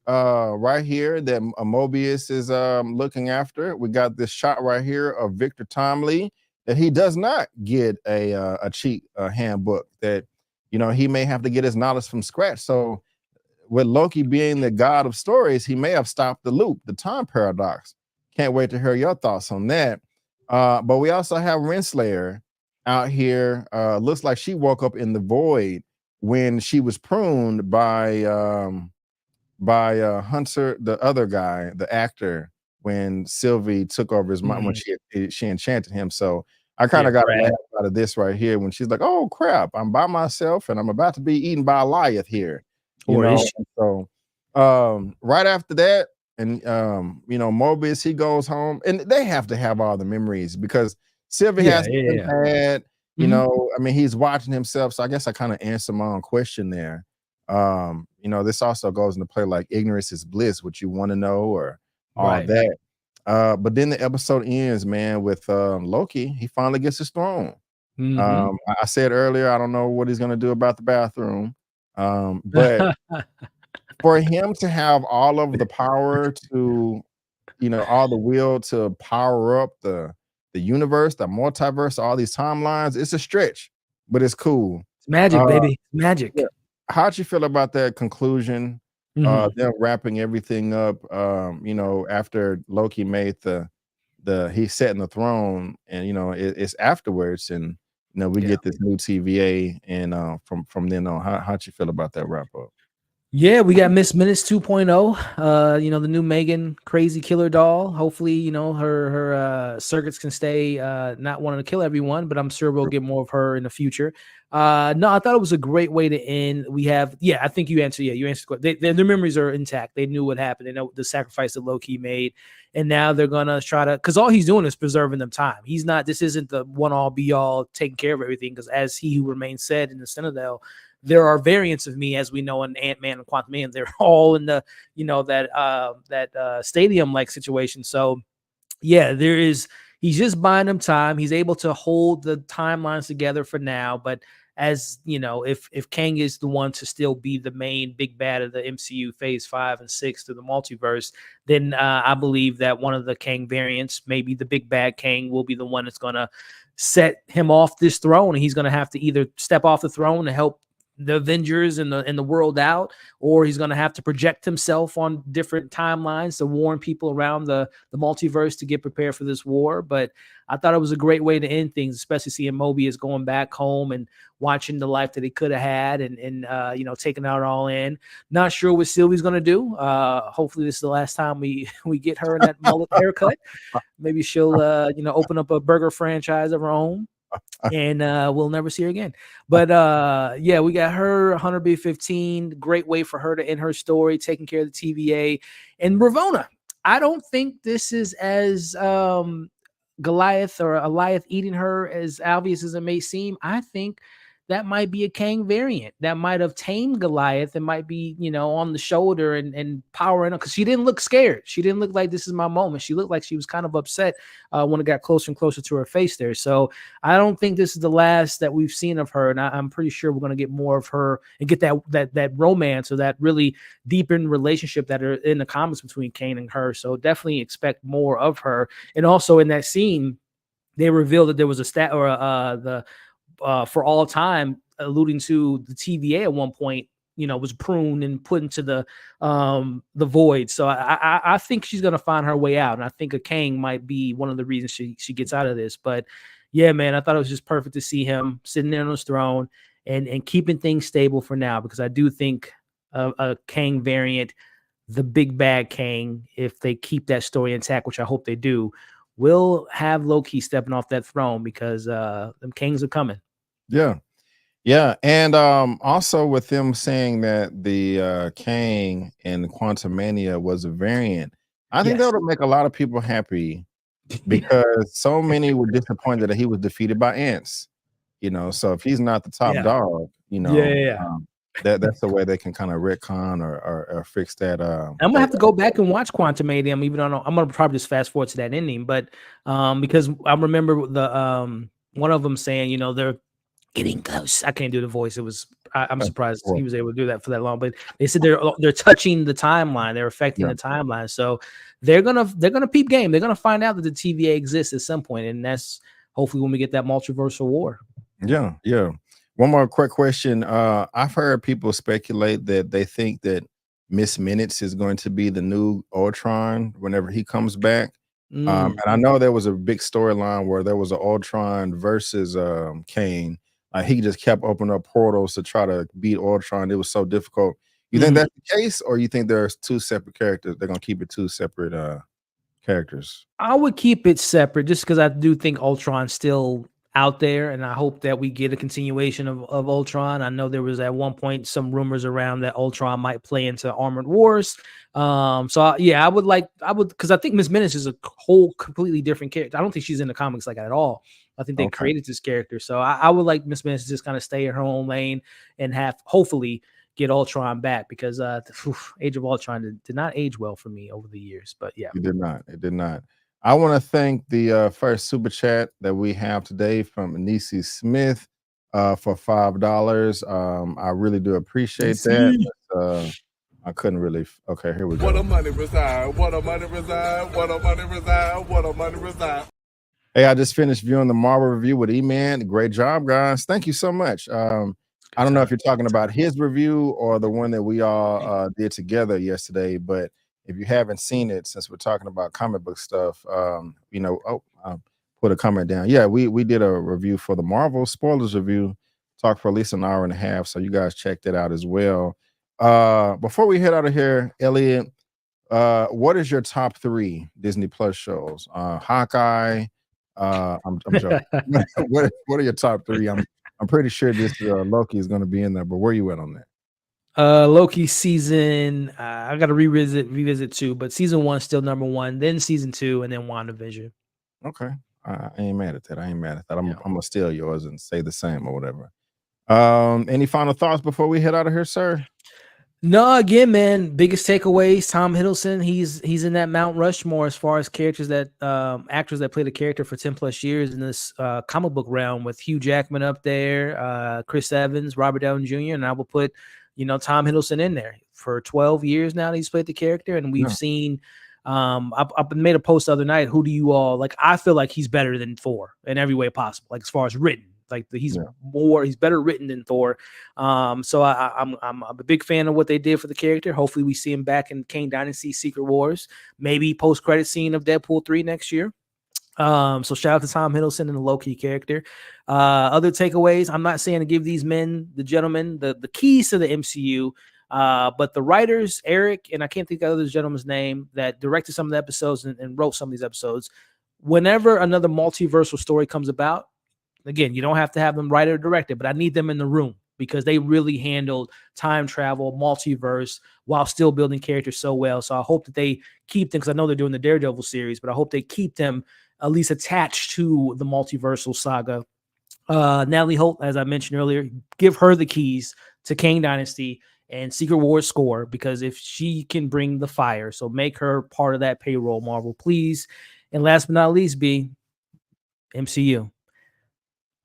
right here that Mobius is looking after. We got this shot right here of Victor Timely, that he does not get a cheat handbook, that he may have to get his knowledge from scratch. So with Loki being the god of stories, he may have stopped the loop, the time paradox. Can't wait to hear your thoughts on that. But we also have Renslayer out here. Looks like she woke up in the void when she was pruned by Hunter, the other guy, the actor, when Sylvie took over his mind, when she enchanted him. So I kind of got a laugh out of this right here when she's like, oh crap, I'm by myself and I'm about to be eaten by a Goliath here. So right after that, and Mobius, he goes home, and they have to have all the memories, because Sylvie has been bad. I mean, he's watching himself. So I guess I kind of answered my own question there. This also goes into play like ignorance is bliss, what you want to know, or all that. But then the episode ends, man, with Loki. He finally gets his throne. I said earlier, I don't know what he's gonna do about the bathroom, but for him to have all of the power to, all the will to power up the universe, the multiverse, all these timelines, it's a stretch, but it's cool. It's magic, baby. Magic. Yeah. How'd you feel about that conclusion? Them wrapping everything up, after Loki made he sat in the throne, and it's afterwards, and we get this new TVA, and from then on, how'd you feel about that wrap up? Yeah, we got Miss Minutes 2.0. The new Megan crazy killer doll. Hopefully, her circuits can stay not wanting to kill everyone, but I'm sure we'll get more of her in the future. No, I thought it was a great way to end. We have, I think you answered. Yeah, you answered. Their memories are intact. They knew what happened. They know the sacrifice that Loki made, and now they're gonna try to, because all he's doing is preserving them time. This isn't the one all be all taking care of everything, because as he who remains said in the Citadel, there are variants of me, as we know in Ant-Man and Quantumania. They're all in the, that stadium like situation. So yeah, he's just buying them time. He's able to hold the timelines together for now, but as you know, if Kang is the one to still be the main big bad of the MCU phase 5 and 6 through the multiverse, then I believe that one of the Kang variants, maybe the big bad Kang, will be the one that's going to set him off this throne, and he's going to have to either step off the throne to help the Avengers and the world out, or he's going to have to project himself on different timelines to warn people around the multiverse to get prepared for this war. But I thought it was a great way to end things, especially seeing Mobius going back home and watching the life that he could have had, and taking it all in. Not sure what Sylvie's going to do. Hopefully this is the last time we get her in that mullet haircut. Maybe she'll open up a burger franchise of her own, and we'll never see her again. But yeah, we got her 100B15. Great way for her to end her story, taking care of the TVA. And Ravonna, I don't think this is as Goliath or Eliath eating her as obvious as it may seem. I think that might be a Kang variant that might have tamed Goliath and might be, on the shoulder and powering up, because she didn't look scared. She didn't look like this is my moment. She looked like she was kind of upset when it got closer and closer to her face there. So I don't think this is the last that we've seen of her. And I'm pretty sure we're going to get more of her and get that romance or that really deepened relationship that are in the comics between Kang and her. So definitely expect more of her. And also in that scene, they revealed that there was a stat or for all time, alluding to the TVA at one point, was pruned and put into the void. So I think she's gonna find her way out, and I think a Kang might be one of the reasons she gets out of this. But yeah, man, I thought it was just perfect to see him sitting there on his throne and keeping things stable for now, because I do think a Kang variant, the big bad Kang, if they keep that story intact, which I hope they do, will have Loki stepping off that throne, because them Kangs are coming. Yeah, and also with them saying that the Kang in Quantumania was a variant, I think that'll make a lot of people happy, because so many were disappointed that he was defeated by ants. So if he's not the top dog, that's the way they can kind of retcon or fix that. I'm gonna have to go back and watch Quantumania, even though I'm gonna probably just fast forward to that ending, but because I remember the one of them saying, they're getting close. I can't do the voice. I'm surprised he was able to do that for that long. But they said they're touching the timeline. They're affecting the timeline. So they're gonna peep game. They're gonna find out that the TVA exists at some point, and that's hopefully when we get that multiversal war. Yeah. One more quick question. I've heard people speculate that they think that Miss Minutes is going to be the new Ultron whenever he comes back. And I know there was a big storyline where there was an Ultron versus Kang. He just kept opening up portals to try to beat Ultron. It was so difficult. You think that's the case, or you think there's two separate characters? They're gonna keep it two separate characters. I would keep it separate, just because I do think Ultron's still out there, and I hope that we get a continuation of Ultron. I know there was at one point some rumors around that Ultron might play into Armored Wars. I would, because I think Miss Minutes is a whole completely different character. I don't think she's in the comics like that at all. I think they created this character. So I would like Miss Minutes to just kind of stay in her own lane and hopefully get Ultron back, because Age of Ultron did not age well for me over the years. But yeah, It did not. I want to thank the first super chat that we have today from Anisi Smith for $5. I really do appreciate that. I couldn't really. Okay, here we go. What a money reside, what a money reside, what a money reside, what a money reside. Hey, I just finished viewing the Marvel review with Eman. Great job, guys. Thank you so much. I don't know if you're talking about his review or the one that we all did together yesterday, but if you haven't seen it, since we're talking about comic book stuff, put a comment down. Yeah, we did a review for the Marvel spoilers review, talked for at least an hour and a half, so you guys check that out as well. Before we head out of here, Elliot, what is your top 3 Disney Plus shows? Hawkeye. I'm joking. what are your top 3? I'm pretty sure this Loki is going to be in there, but where you at on that? Loki season, I got to revisit 2, but season 1 still number 1, then season 2, and then WandaVision. Okay, I ain't mad at that. I'm gonna steal yours and say the same or whatever. Any final thoughts before we head out of here, sir? No, again, man, biggest takeaways, Tom Hiddleston, he's in that Mount Rushmore as far as characters that actors that played a character for 10 plus years in this comic book realm, with Hugh Jackman up there, Chris Evans, Robert Downey Jr., and I will put, Tom Hiddleston in there. For 12 years now he's played the character, and we've seen I've made a post the other night, who do you all like? I feel like he's better than Thor in every way possible, like as far as written. Like he's better written than Thor. So I'm a big fan of what they did for the character. Hopefully we see him back in Kang Dynasty Secret Wars, maybe post-credit scene of Deadpool 3 next year. So shout out to Tom Hiddleston and the Loki character. Other takeaways, I'm not saying to give these men, the gentlemen, the keys to the MCU, but the writers, Eric, and I can't think of the other gentleman's name, that directed some of the episodes and wrote some of these episodes. Whenever another multiversal story comes about, again, you don't have to have them write or direct it, but I need them in the room because they really handled time travel, multiverse, while still building characters so well. So I hope that they keep them, because I know they're doing the Daredevil series, but I hope they keep them at least attached to the multiversal saga. Natalie Holt, as I mentioned earlier, give her the keys to Kang Dynasty and Secret Wars score, because if she can bring the fire, so make her part of that payroll, Marvel, please. And last but not least, MCU.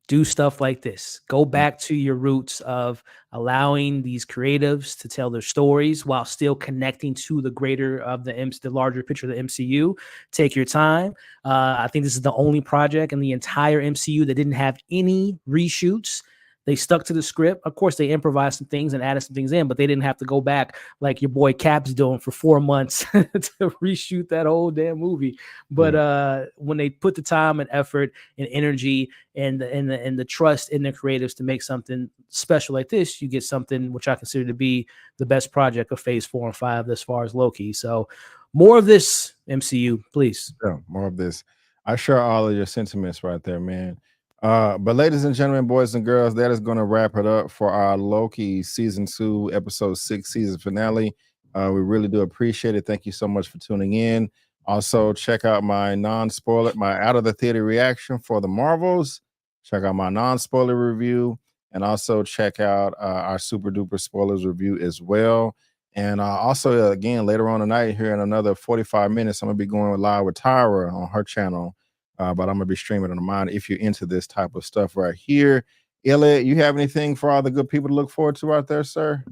Do stuff like this. Go back to your roots of allowing these creatives to tell their stories while still connecting to the greater of the larger picture of the MCU. Take your time. I think this is the only project in the entire MCU that didn't have any reshoots. They stuck to the script. Of course, they improvised some things and added some things in, but they didn't have to go back like your boy Cap's doing for 4 months to reshoot that whole damn movie. But when they put the time and effort and energy and the trust in the creatives to make something special like this, you get something which I consider to be the best project of Phase 4 and 5 as far as Loki. So more of this, MCU, please. Yeah, more of this. I share all of your sentiments right there, man. But ladies and gentlemen, boys and girls, that is going to wrap it up for our Loki season 2, episode 6 season finale. We really do appreciate it. Thank you so much for tuning in. Also, check out my my out of the theater reaction for the Marvels. Check out my non-spoiler review, and also check out our super duper spoilers review as well. And also, again, later on tonight, here in another 45 minutes, I'm gonna be going live with Tyra on her channel. But I'm gonna be streaming on mine if you're into this type of stuff right here. Elliot, you have anything for all the good people to look forward to out there, sir?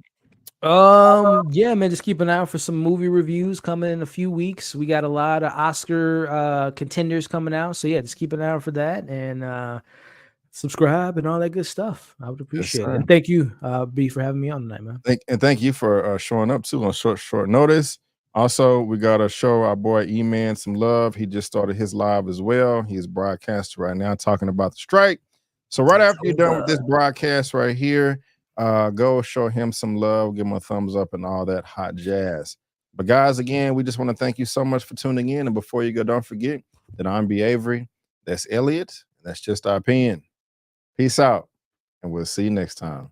Yeah, man, just keep an eye out for some movie reviews coming in a few weeks. We got a lot of Oscar contenders coming out, so yeah, just keep an eye out for that, and subscribe and all that good stuff. I would appreciate it. And thank you, B, for having me on tonight, man. Thank you for showing up too on short notice. Also, we got to show our boy Eman some love. He just started his live as well. He's broadcasting right now talking about the strike. So right after you're done with this broadcast right here, go show him some love, give him a thumbs up and all that hot jazz. But guys, again, we just want to thank you so much for tuning in. And before you go, don't forget that I'm B. Avery. That's Elliot. And that's just our pen. Peace out. And we'll see you next time.